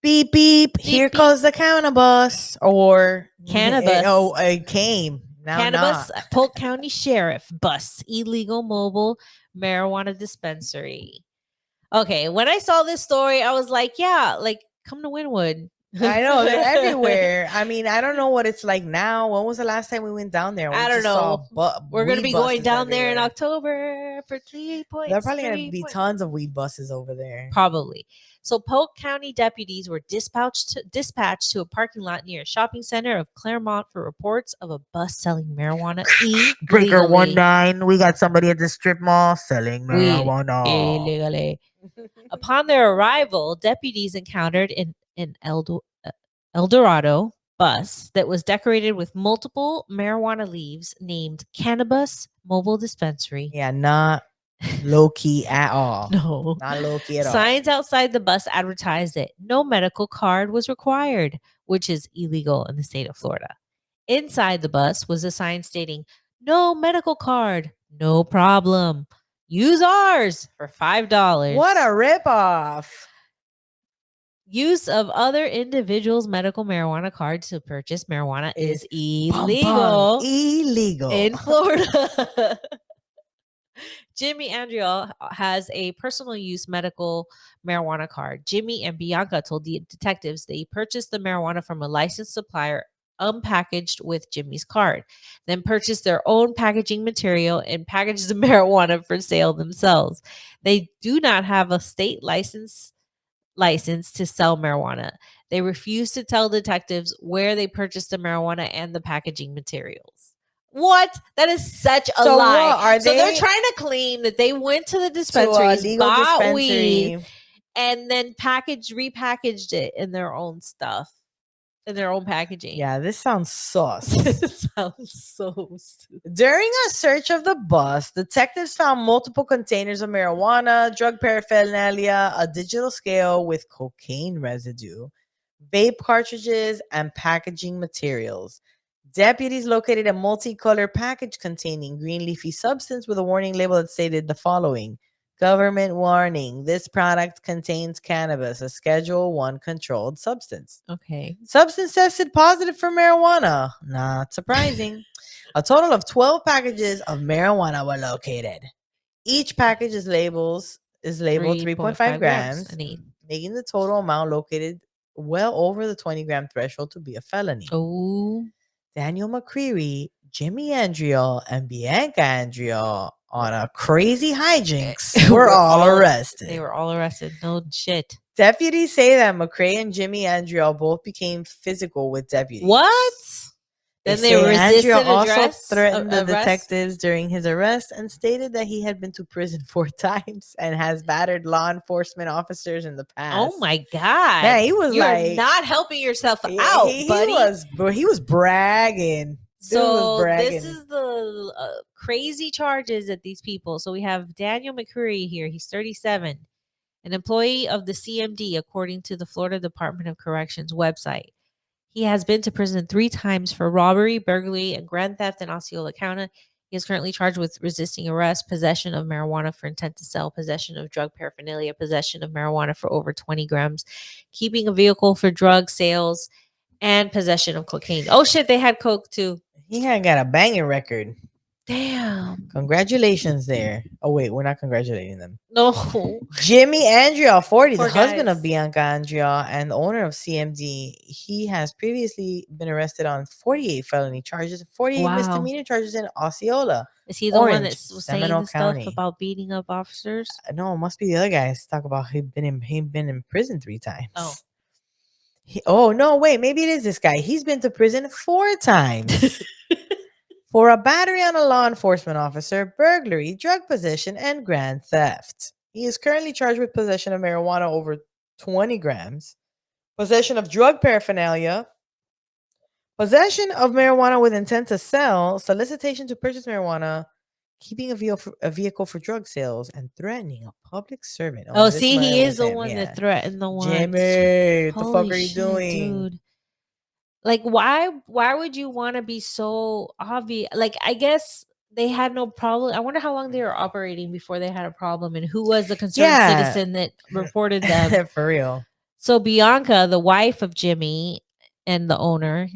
Beep beep. Beep, Here beep. goes the cannabis. Or Cannabis. it came. Now Cannabis. not. Polk County Sheriff busts illegal mobile marijuana dispensary. Okay, when I saw this story, I was like, yeah, like come to Wynwood. I know they're everywhere. I mean, I don't know what it's like now. When was the last time we went down there? We I don't just saw know. We're gonna weed be going buses down there in everywhere. October for 3 There are points. probably gonna 3 be points. tons of weed buses over there. Probably. So Polk County deputies were dispatched to a parking lot near a shopping center of Claremont for reports of a bus selling marijuana Breaker illegally. 19, we got somebody at the strip mall selling Weed marijuana. illegally. Upon their arrival, deputies encountered an El Dorado bus that was decorated with multiple marijuana leaves named Cannabis Mobile Dispensary. Yeah, not low key at all. No. Not low key at all. Signs outside the bus advertised that no medical card was required, which is illegal in the state of Florida. Inside the bus was a sign stating, "No medical card, no problem. Use ours for $5." What a ripoff. Use of other individuals' medical marijuana cards to purchase marijuana is Bum, illegal bum, illegal. in Florida. Jimmy Andrea has a personal use medical marijuana card. Jimmy and Bianca told the detectives they purchased the marijuana from a licensed supplier unpackaged with Jimmy's card, then purchased their own packaging material and packaged the marijuana for sale themselves. They do not have a state license to sell marijuana. They refuse to tell detectives where they purchased the marijuana and the packaging materials. What? That is such a So lie. what, are So they're they trying to claim that they went to the to a dispensaries, legal bought weed, dispensary? and then repackaged it in their own stuff, in their own packaging. Yeah, this sounds sus. This sounds so stupid. During a search of the bus, detectives found multiple containers of marijuana, drug paraphernalia, a digital scale with cocaine residue, vape cartridges, and packaging materials. Deputies located a multicolored package containing green leafy substance with a warning label that stated the following: government warning, this product contains cannabis, a Schedule 1 controlled substance. Okay. Substance tested positive for marijuana. Not surprising. A total of 12 packages of marijuana were located. Each package is labeled 3.5 grams, making the total amount located well over the 20-gram threshold to be a felony. Oh. Daniel McCreary, Jimmy Andriol, and Bianca Andriol, on a crazy hijinks, were all arrested. They were all arrested. No shit. Deputies say that McCrae and Jimmy Andriol both became physical with deputies. What? Then they say resisted Andriol also arrest. threatened the detectives during his arrest and stated that he had been to prison 4 times and has battered law enforcement officers in the past. Oh my god! Man, he was You're like not helping yourself yeah, out, buddy. He was bragging. So this is the crazy charges that these people. So we have Daniel McCreary here. He's 37, an employee of the CMD, according to the Florida Department of Corrections website. He has been to prison 3 times for robbery, burglary, and grand theft in Osceola County. He is currently charged with resisting arrest, possession of marijuana for intent to sell, possession of drug paraphernalia, possession of marijuana for over 20 grams, keeping a vehicle for drug sales, and possession of cocaine. Oh shit, they had coke too. He had got a banging record. Damn. Congratulations there. Oh wait, we're not congratulating them. No. Jimmy Andriol, 40, Poor the husband guys. of Bianca Andriol and the owner of CMD, he has previously been arrested on 48 felony charges, 48 Wow. misdemeanor charges in Osceola. Is he the one Orange, that was saying Seminole the County. stuff about beating up officers? No, it must be the other guys. Talk about he'd been in prison 3 times. Oh. Oh no, wait, maybe it is this guy. He's been to prison 4 times. For a battery on a law enforcement officer, burglary, drug possession, and grand theft. He is currently charged with possession of marijuana over 20 grams, possession of drug paraphernalia, possession of marijuana with intent to sell, solicitation to purchase marijuana, keeping a vehicle for drug sales, and threatening a public servant. Oh, see, he is the one that threatened the one. Jimmy, what the fuck are you doing? Dude. Like, why would you want to be so obvious? Like, I guess they had no problem. I wonder how long they were operating before they had a problem and who was the concerned citizen that reported them. For real. So Bianca, the wife of Jimmy, and the owner.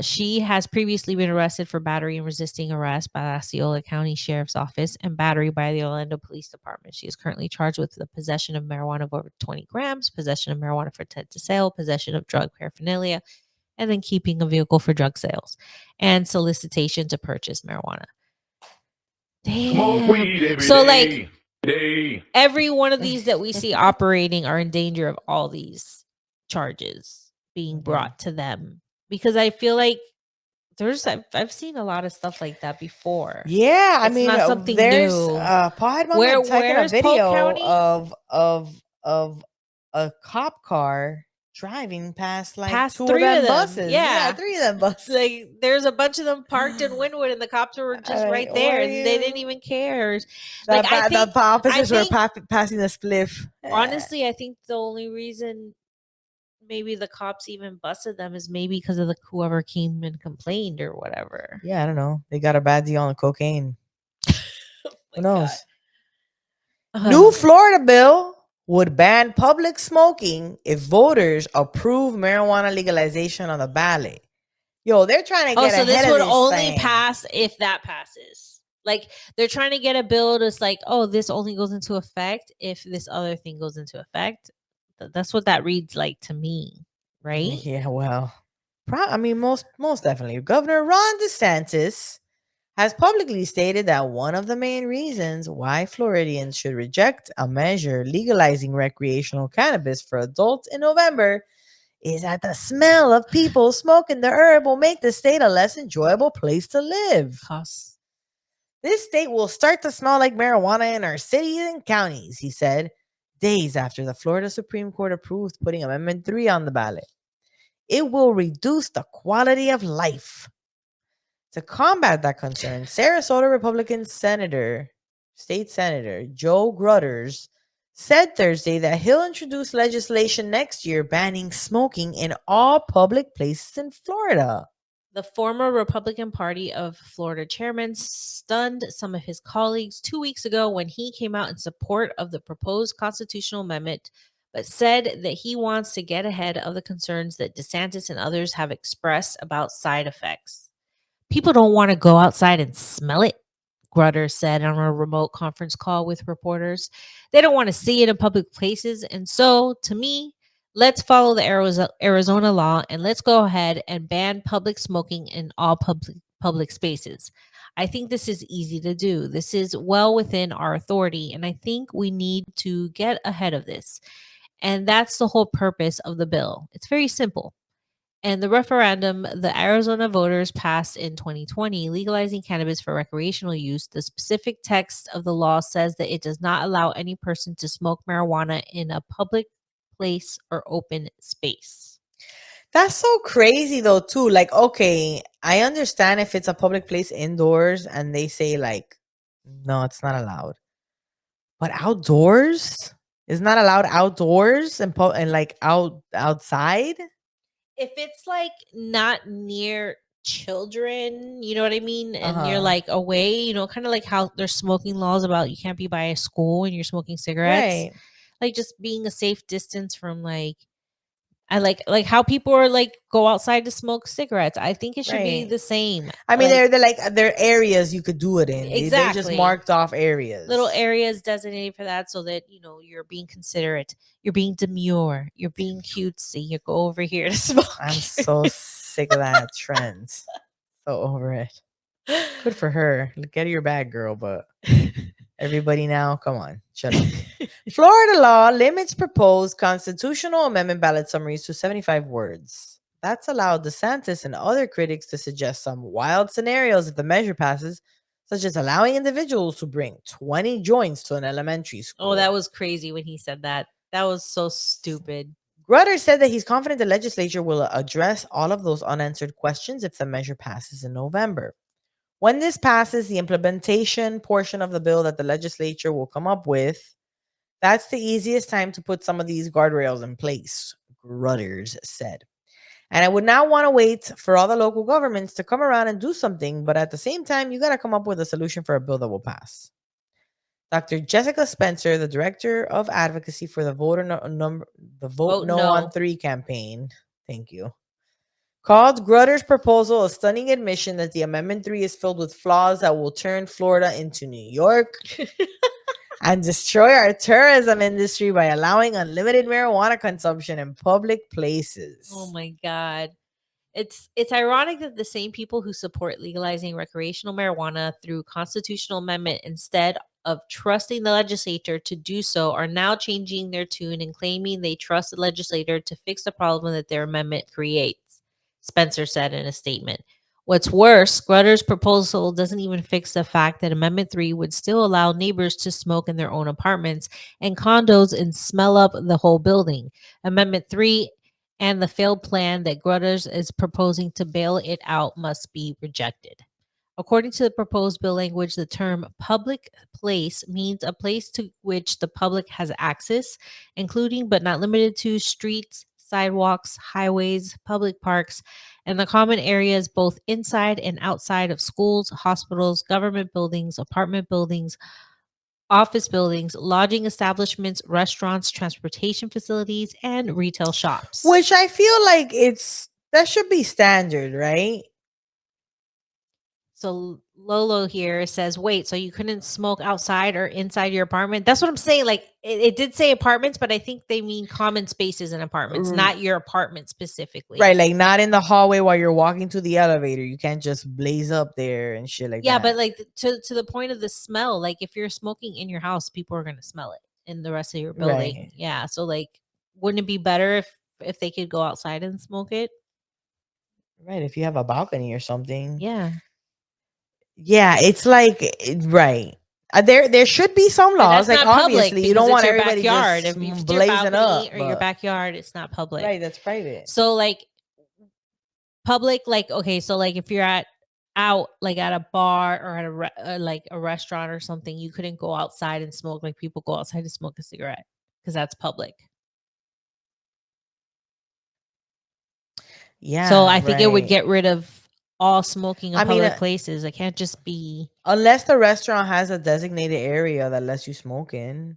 She has previously been arrested for battery and resisting arrest by the Osceola County Sheriff's Office and battery by the Orlando Police Department. She is currently charged with the possession of marijuana of over 20 grams, possession of marijuana for intent to sale, possession of drug paraphernalia, and then keeping a vehicle for drug sales and solicitation to purchase marijuana. Smoke Damn. weed every So, day. like, Day. every one of these that we see operating are in danger of all these charges being brought to them, because I feel like I've seen a lot of stuff like that before. Yeah, I It's mean, not something there's new. Pothead Mom had taken a Where's Polk video County? of a cop car driving past like Past two of 3 of them them. buses. Yeah, Yeah. 3 of them buses. Like, there's a bunch of them parked in Wynwood, and the cops were just Like, right what there, are and they didn't you? even care. The, Like, I think, the officers were think passing the spliff. honestly, I think the only reason maybe the cops even busted them is maybe because of the whoever came and complained or whatever. Yeah, I don't know. They got a bad deal on cocaine. Who knows? New Florida bill would ban public smoking if voters approve marijuana legalization on the ballot. Yo, they're trying to get so ahead this of would this only thing. pass if that passes. Like, they're trying to get a bill that's like, oh, this only goes into effect if this other thing goes into effect. That's what that reads like to me, right? Yeah, well, I mean, most definitely. Governor Ron DeSantis has publicly stated that one of the main reasons why Floridians should reject a measure legalizing recreational cannabis for adults in November is that the smell of people smoking the herb will make the state a less enjoyable place to live. Costs. This state will start to smell like marijuana in our cities and counties, he said, days after the Florida Supreme Court approved putting Amendment 3 on the ballot. It will reduce the quality of life. To combat that concern, Sarasota Republican State Senator Joe Grutters said Thursday that he'll introduce legislation next year banning smoking in all public places in Florida. The former Republican Party of Florida chairman stunned some of his colleagues 2 weeks ago when he came out in support of the proposed constitutional amendment, but said that he wants to get ahead of the concerns that DeSantis and others have expressed about side effects. People don't want to go outside and smell it, Grutter said on a remote conference call with reporters. They don't want to see it in public places. And so, to me, let's follow the Arizona law and let's go ahead and ban public smoking in all public spaces. I think this is easy to do. This is well within our authority, and I think we need to get ahead of this. And that's the whole purpose of the bill. It's very simple. And the referendum the Arizona voters passed in 2020, legalizing cannabis for recreational use, the specific text of the law says that it does not allow any person to smoke marijuana in a public place or open space. That's so crazy though, too. Like, okay, I understand if it's a public place indoors and they say like, no, it's not allowed. But outdoors? Is not allowed outdoors and like outside? If it's like not near children, you know what I mean? And you're Uh-huh. like away, kind of like how there's smoking laws about you can't be by a school and you're smoking cigarettes. Right. Like, just being a safe distance from I like how people are like go outside to smoke cigarettes. I think it should be Right. the same. I mean, Like, there are areas you could do it in. They're just exactly. marked off areas. Little areas designated for that so that you're being considerate, you're being demure, you're being cutesy. You go over here to smoke. I'm so sick of that trend. So over it. Good for her. Get your bag, girl, but everybody now, come on, shut up. Florida law limits proposed constitutional amendment ballot summaries to 75 words. That's allowed DeSantis and other critics to suggest some wild scenarios if the measure passes, such as allowing individuals to bring 20 joints to an elementary school. Oh, that was crazy when he said that. That was so stupid. Grutter said that he's confident the legislature will address all of those unanswered questions if the measure passes in November. When this passes, the implementation portion of the bill that the legislature will come up with, that's the easiest time to put some of these guardrails in place, Grutters said. And I would not want to wait for all the local governments to come around and do something, but at the same time, you got to come up with a solution for a bill that will pass. Dr. Jessica Spencer, the director of advocacy for the Vote No on 3 campaign, thank you, called Grutter's proposal a stunning admission that the Amendment 3 is filled with flaws that will turn Florida into New York and destroy our tourism industry by allowing unlimited marijuana consumption in public places. Oh my God. It's ironic that the same people who support legalizing recreational marijuana through constitutional amendment instead of trusting the legislature to do so are now changing their tune and claiming they trust the legislator to fix the problem that their amendment creates, Spencer said in a statement. What's worse, Grutter's proposal doesn't even fix the fact that Amendment 3 would still allow neighbors to smoke in their own apartments and condos and smell up the whole building. Amendment 3 and the failed plan that Grutters is proposing to bail it out must be rejected. According to the proposed bill language, the term public place means a place to which the public has access, including but not limited to streets, sidewalks, highways, public parks, and the common areas both inside and outside of schools, hospitals, government buildings, apartment buildings, office buildings, lodging establishments, restaurants, transportation facilities, and retail shops. Which I feel like that should be standard, right? So Lolo here says, wait, so you couldn't smoke outside or inside your apartment? That's what I'm saying. Like it did say apartments, but I think they mean common spaces in apartments, not your apartment specifically. Right, like not in the hallway while you're walking to the elevator. You can't just blaze up there and shit like that. Yeah, but like to the point of the smell, like if you're smoking in your house, people are gonna smell it in the rest of your building. Right. Yeah. So like wouldn't it be better if they could go outside and smoke it? Right, if you have a balcony or something. Yeah. Yeah, it's like right. There should be some But laws. that's Like not public obviously, you because don't it's want your everybody backyard. just If it's your blazing balcony up or your but- backyard, it's not public. Right, that's private. So like public, like okay, so like if you're out like at a bar or at like a restaurant or something, you couldn't go outside and smoke like people go outside to smoke a cigarette because that's public. Yeah. So I think it would right. get rid of all smoking in I mean, public places. It can't just be. Unless the restaurant has a designated area that lets you smoke in.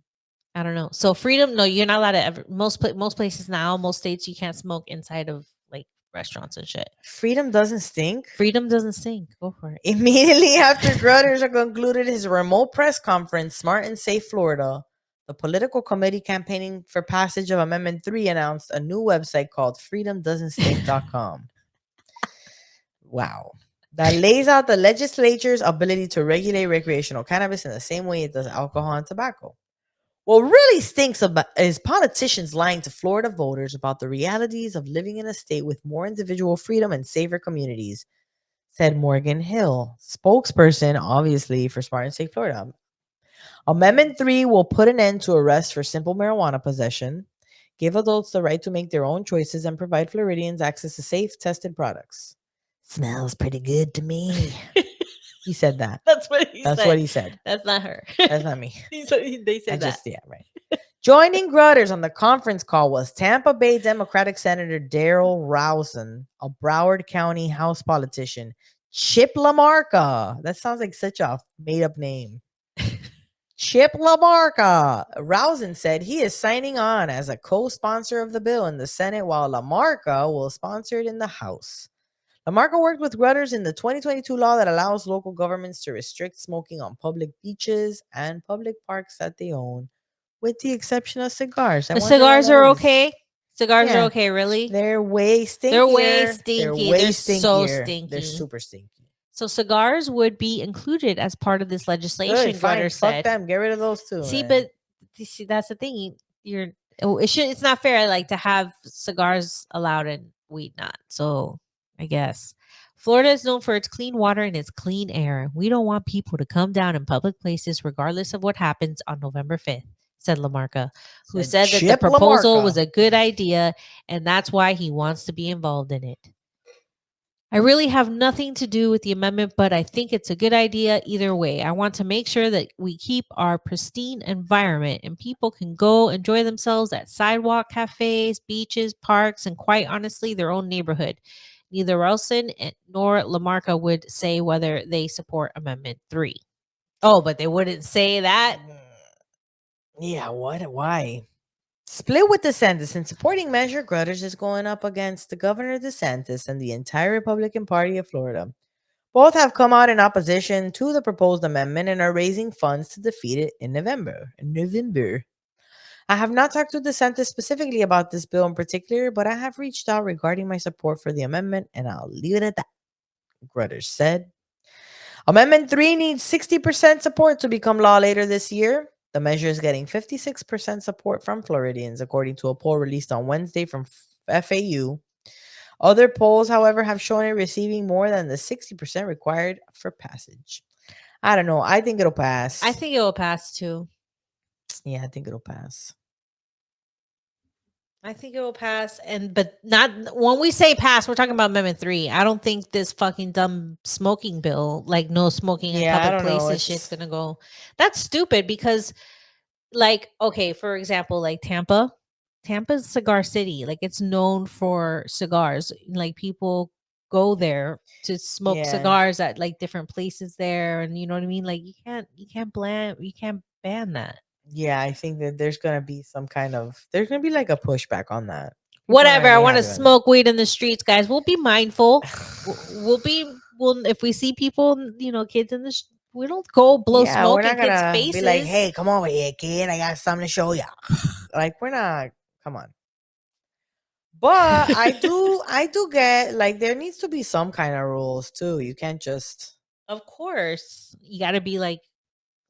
I don't know. So freedom, no, you're not allowed to ever. Most places now, most states, you can't smoke inside of like restaurants and shit. Freedom doesn't stink. Freedom doesn't stink. Go for it. Immediately after Grutters concluded his remote press conference, Smart and Safe Florida, the political committee campaigning for passage of Amendment 3 announced a new website called freedomdoesn'tstink.com. Wow. That lays out the legislature's ability to regulate recreational cannabis in the same way it does alcohol and tobacco. What really stinks about is politicians lying to Florida voters about the realities of living in a state with more individual freedom and safer communities, said Morgan Hill, spokesperson, obviously, for Smart and Safe Florida. Amendment 3 will put an end to arrests for simple marijuana possession, give adults the right to make their own choices, and provide Floridians access to safe, tested products. Smells pretty good to me. He said that. That's what he That's said. what he said. That's not her. That's not me. They said that. Yeah, right. Joining Grutters on the conference call was Tampa Bay Democratic Senator Daryl Rousen, a Broward County House politician. Chip LaMarca. That sounds like such a made-up name. Chip LaMarca. Rousen said he is signing on as a co-sponsor of the bill in the Senate, while LaMarca will sponsor it in the House. LaMarca worked with Grutters in the 2022 law that allows local governments to restrict smoking on public beaches and public parks that they own, with the exception of cigars. The cigars are okay. Cigars Yeah. are okay, really? They're way stinkier. They're way stinky. They're so stinkier. stinky. They're super stinky. So cigars would be included as part of this legislation, Good, fine. Grutter Fuck said. them. Get rid of those too. See, man. but see, that's the thing. It's not fair, like to have cigars allowed and weed not. So I guess Florida is known for its clean water and its clean air. We don't want people to come down in public places, regardless of what happens on November 5th, said LaMarca, who said that the Chip proposal LaMarca was a good idea, and that's why he wants to be involved in it. I really have nothing to do with the amendment, but I think it's a good idea either way. I want to make sure that we keep our pristine environment and people can go enjoy themselves at sidewalk cafes, beaches, parks, and quite honestly, their own neighborhood. Neither Rousen nor LaMarca would say whether they support Amendment 3. Oh, but they wouldn't say that? Yeah, what? Why? Split with DeSantis in supporting measure, Grutters is going up against the Governor DeSantis and the entire Republican Party of Florida. Both have come out in opposition to the proposed amendment and are raising funds to defeat it in November. I have not talked to DeSantis specifically about this bill in particular, but I have reached out regarding my support for the amendment, and I'll leave it at that, Grutters said. Amendment 3 needs 60% support to become law later this year. The measure is getting 56% support from Floridians, according to a poll released on Wednesday from FAU. Other polls, however, have shown it receiving more than the 60% required for passage. I don't know. I think it'll pass. I think it will pass too. Yeah, I think it'll pass. I think it will pass, but not when we say pass, we're talking about Amendment 3. I don't think this fucking dumb smoking bill, like no smoking in Yeah, I public don't know. places, shit's gonna go. That's stupid because, like, okay, for example, like Tampa's cigar city, like it's known for cigars. Like people go there to smoke Yeah. cigars at like different places there, and you know what I mean. Like you can't ban that. Yeah, I think that there's gonna be there's gonna be like a pushback on that. People are Whatever. gonna I be want to happy about it. smoke weed in the streets, guys. We'll be mindful. We'll if we see people, kids in the we don't go blow Yeah, smoke we're in not kids' gonna faces. be like, "Hey, come over here, kid. I got something to show you." Like we're not. Come on. But I do get like there needs to be some kind of rules too. You can't just. Of course, you got to be like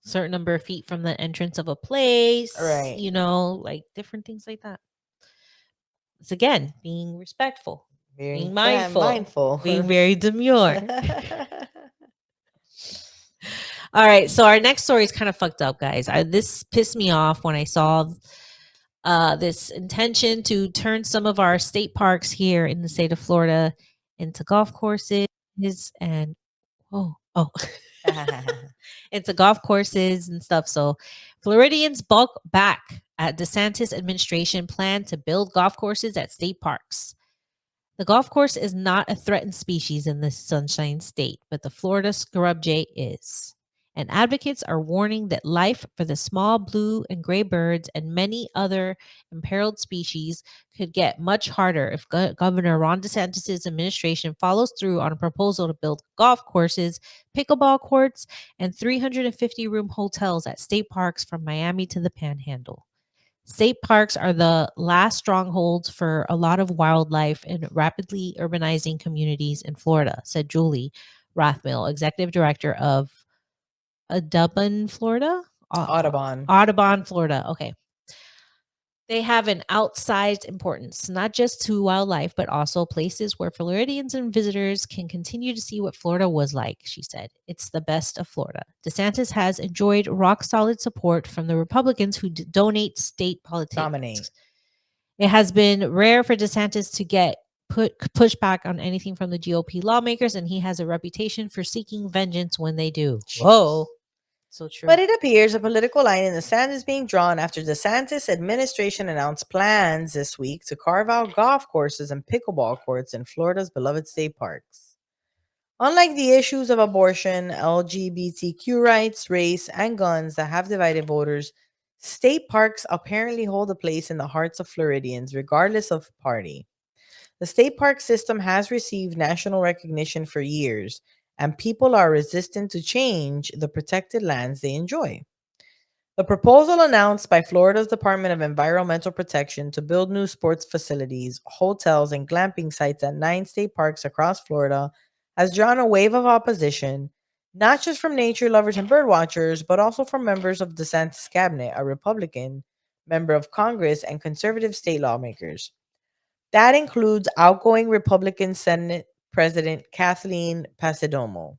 certain number of feet from the entrance of a place, Right. like different things like that. It's again being respectful, being mindful, being very demure. All right, so our next story is kind of fucked up, guys. This pissed me off when I saw this intention to turn some of our state parks here in the state of Florida into golf courses and into golf courses and stuff. So Floridians bulk back at DeSantis administration plan to build golf courses at state parks. The golf course is not a threatened species in the Sunshine State, but the Florida scrub jay is. And advocates are warning that life for the small blue and gray birds and many other imperiled species could get much harder if Governor Ron DeSantis' administration follows through on a proposal to build golf courses, pickleball courts, and 350-room hotels at state parks from Miami to the Panhandle. State parks are the last strongholds for a lot of wildlife in rapidly urbanizing communities in Florida, said Julie Rathmill, executive director of Audubon, Florida? Audubon. Audubon, Florida. Okay. They have an outsized importance, not just to wildlife, but also places where Floridians and visitors can continue to see what Florida was like, she said. It's the best of Florida. DeSantis has enjoyed rock-solid support from the Republicans who donate state politics. Dominate. It has been rare for DeSantis to get pushback on anything from the GOP lawmakers, and he has a reputation for seeking vengeance when they do. Whoa. So true. But it appears a political line in the sand is being drawn after DeSantis administration announced plans this week to carve out golf courses and pickleball courts in Florida's beloved state parks. Unlike the issues of abortion, LGBTQ rights, race, and guns that have divided voters, state parks apparently hold a place in the hearts of Floridians, regardless of party. The state park system has received national recognition for years, and people are resistant to change the protected lands they enjoy. The proposal announced by Florida's Department of Environmental Protection to build new sports facilities, hotels, and glamping sites at 9 state parks across Florida has drawn a wave of opposition, not just from nature lovers and bird watchers, but also from members of DeSantis' cabinet, a Republican member of Congress, and conservative state lawmakers. That includes outgoing Republican Senate President Kathleen Passidomo.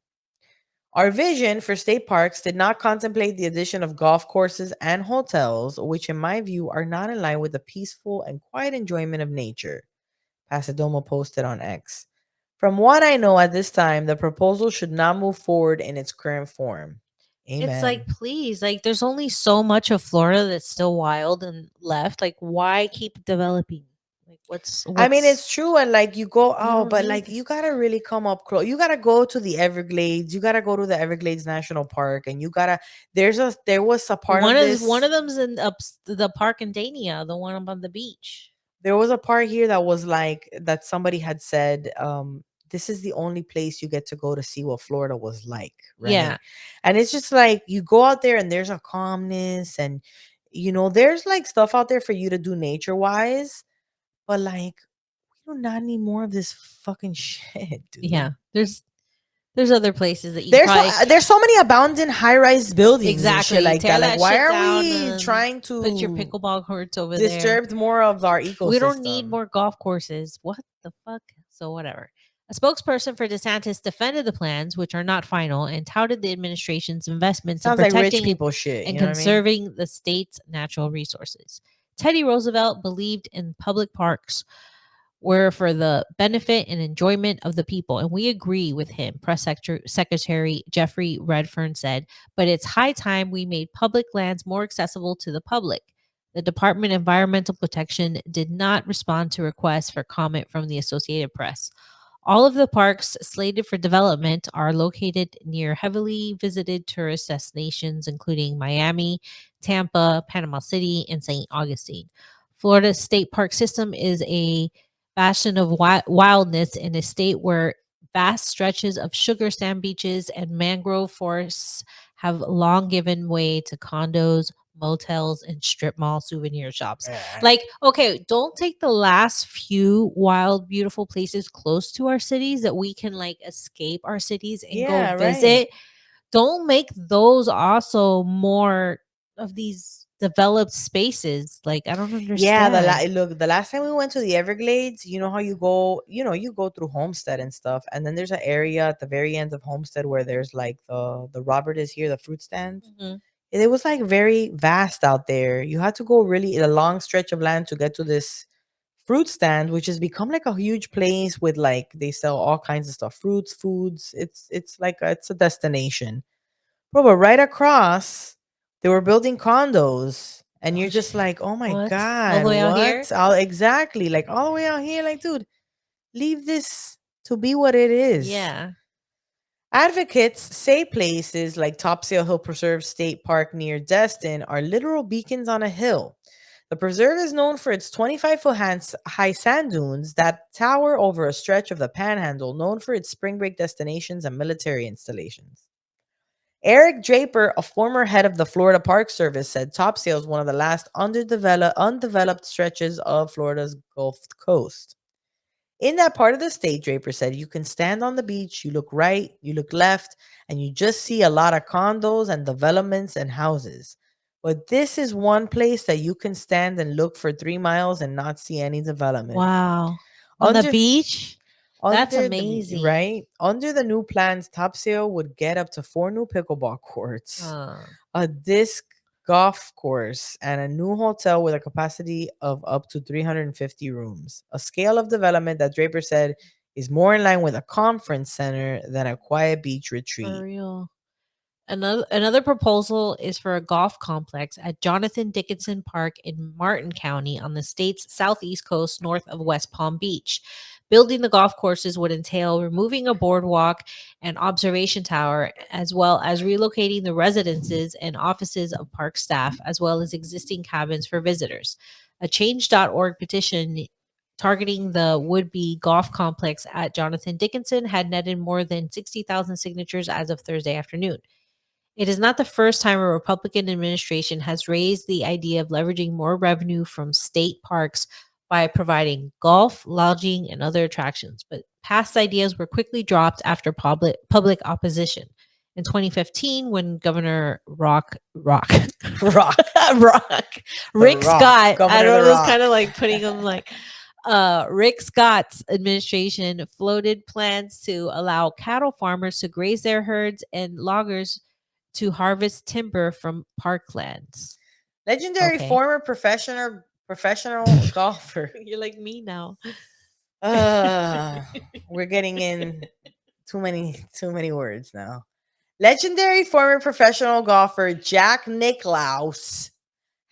Our vision for state parks did not contemplate the addition of golf courses and hotels, which in my view are not in line with the peaceful and quiet enjoyment of nature, Passidomo posted on X. From what I know at this time, the proposal should not move forward in its current form. Amen. It's like, please, like, there's only so much of Florida that's still wild and left. Like, why keep developing? Like, what's I mean, it's true, and like you go, don't but need like this. you gotta really come up close. You gotta go to the Everglades. You gotta go to the Everglades National Park, and you gotta. There was a part of one this. of them's in the park in Dania, the one up on the beach. There was a part here that was like that somebody had said, this is the only place you get to go to see what Florida was like, Yeah. right? And it's just like you go out there and there's a calmness, and there's like stuff out there for you to do nature wise, but like we do not need more of this fucking shit, dude. Yeah. There's other places that you probably There's so many abandoned high-rise buildings and shit exactly like tear that. Like, that why shit are down we and trying put your to pickleball courts over there. disturb more of our We don't need ecosystem? more golf courses. What the fuck? So whatever. A spokesperson for Desantis defended the plans, which are not final, and touted the administration's investments in Sounds like rich protecting people shit. and You know what I mean? conserving the state's natural resources. Teddy Roosevelt believed in public parks were for the benefit and enjoyment of the people, and we agree with him, Secretary Jeffrey Redfern said, but it's high time we made public lands more accessible to the public. The Department of Environmental Protection did not respond to requests for comment from the Associated Press. All of the parks slated for development are located near heavily visited tourist destinations, including Miami, Tampa, Panama City, and St. Augustine. Florida's state park system is a bastion of wildness in a state where vast stretches of sugar sand beaches and mangrove forests have long given way to condos, motels, and strip mall souvenir shops. Like, okay, don't take the last few wild, beautiful places close to our cities that we can like escape our cities and Yeah, go right. visit. Don't make those also more of these developed spaces. Like, I don't Yeah, understand. look, the last time we went to the Everglades, you know how you go, you go through Homestead and stuff, and then there's an area at the very end of Homestead where there's like the Robert is here, the fruit stand. Mhm. It was like very vast out there. You had to go really a long stretch of land to get to this fruit stand, which has become like a huge place with like they sell all kinds of stuff, fruits, foods. It's like it's a destination. Bro, but right across, they were building condos. And you're Oh, just shit. like, oh my What? All God, the way out here? what? Exactly. Like all the way out here. Like, dude, leave this to be what it is. Yeah. Advocates say places like Topsail Hill Preserve State Park near Destin are literal beacons on a hill. The preserve is known for its 25-foot high sand dunes that tower over a stretch of the panhandle, known for its spring break destinations and military installations. Eric Draper, a former head of the Florida Park Service, said Topsail is one of the last undeveloped stretches of Florida's Gulf Coast. In that part of the state, Draper said, you can stand on the beach, you look right, you look left, and you just see a lot of condos and developments and houses. But this is one place that you can stand and look for 3 miles and not see any development. Wow. On the Under beach? That's under amazing. right under the new plans, Topsail would get up to 4 new pickleball courts, a disc golf course, and a new hotel with a capacity of up to 350 rooms. A scale of development that Draper said is more in line with a conference center than a quiet beach For retreat. real. Another proposal is for a golf complex at Jonathan Dickinson Park in Martin County on the state's southeast coast north of West Palm Beach. Building the golf courses would entail removing a boardwalk and observation tower, as well as relocating the residences and offices of park staff, as well as existing cabins for visitors. A change.org petition targeting the would-be golf complex at Jonathan Dickinson had netted more than 60,000 signatures as of Thursday afternoon. It is not the first time a Republican administration has raised the idea of leveraging more revenue from state parks by providing golf, lodging, and other attractions, but past ideas were quickly dropped after public opposition. In 2015, when Governor Rock Rock. Rick Rock. Scott, Governor I the don't know, it's Rock. kind of like putting him like Rick Scott's administration floated plans to allow cattle farmers to graze their herds and loggers to harvest timber from parklands. Legendary Okay. former professional golfer. You're like me now. We're getting in too many words now. Legendary former professional golfer Jack Nicklaus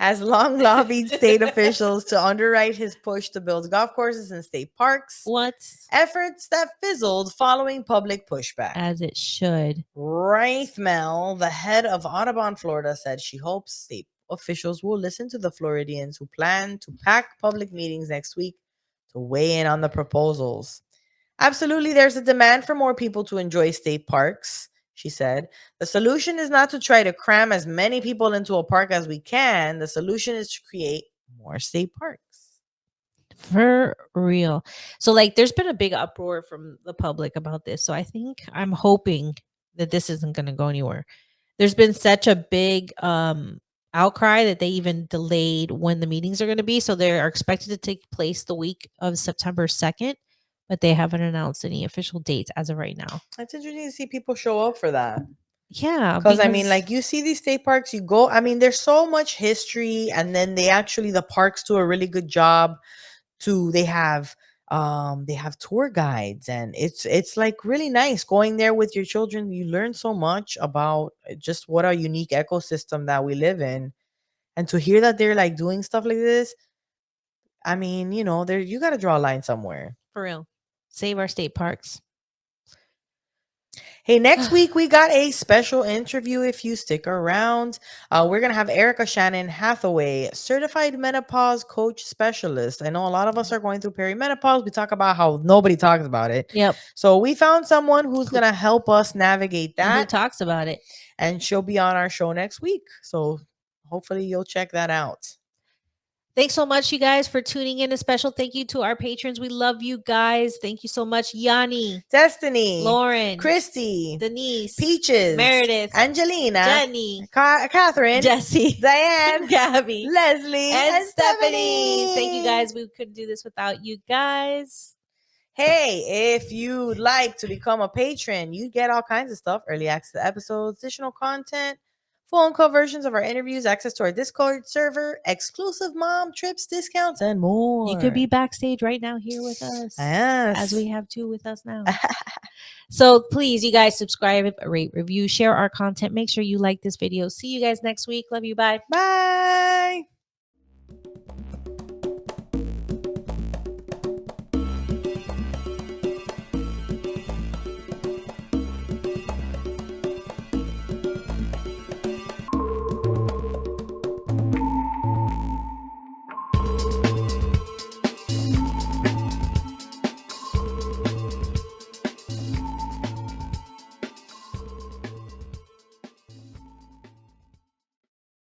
has long lobbied state officials to underwrite his push to build golf courses and state parks. What? Efforts that fizzled following public pushback. As it should. Raithmel, the head of Audubon, Florida, said she hopes state officials will listen to the Floridians who plan to pack public meetings next week to weigh in on the proposals. Absolutely, there's a demand for more people to enjoy state parks, she said. The solution is not to try to cram as many people into a park as we can. The solution is to create more state parks. For real. So like there's been a big uproar from the public about this. So I'm hoping that this isn't going to go anywhere. There's been such a big outcry that they even delayed when the meetings are going to be. So they are expected to take place the week of September 2nd, but they haven't announced any official dates as of right now. It's interesting to see people show up for that. Yeah. Because I mean, like, you see these state parks, you go, I mean, there's so much history, and then the parks do a really good job too. They have tour guides, and it's like really nice going there with your children. You learn so much about just what a unique ecosystem that we live in. And to hear that they're like doing stuff like this, I mean, you know, you got to draw a line somewhere. For real. Save our state parks. Hey, next week we got a special interview. If you stick around, we're going to have Erica Shannon Hathaway, certified menopause coach specialist. I know a lot of us are going through perimenopause. We talk about how nobody talks about it. Yep. So we found someone who's going to help us navigate that. And who talks about it. And she'll be on our show next week. So hopefully you'll check that out. Thanks so much, you guys, for tuning in. A special thank you to our patrons. We love you guys. Thank you so much. Yanni, Destiny, Lauren, Christy, Denise, Peaches, Meredith, Angelina, Jenny, Catherine, Jesse, Diane, Gabby, Leslie, and Stephanie. Thank you guys. We couldn't do this without you guys. Hey, if you'd like to become a patron, you get all kinds of stuff, early access to episodes, additional content, full versions of our interviews, access to our Discord server, exclusive mom trips, discounts, and more. You could be backstage right now here with us. Yes. As we have two with us now. So please, you guys, subscribe, rate, review, share our content. Make sure you like this video. See you guys next week. Love you. Bye. Bye.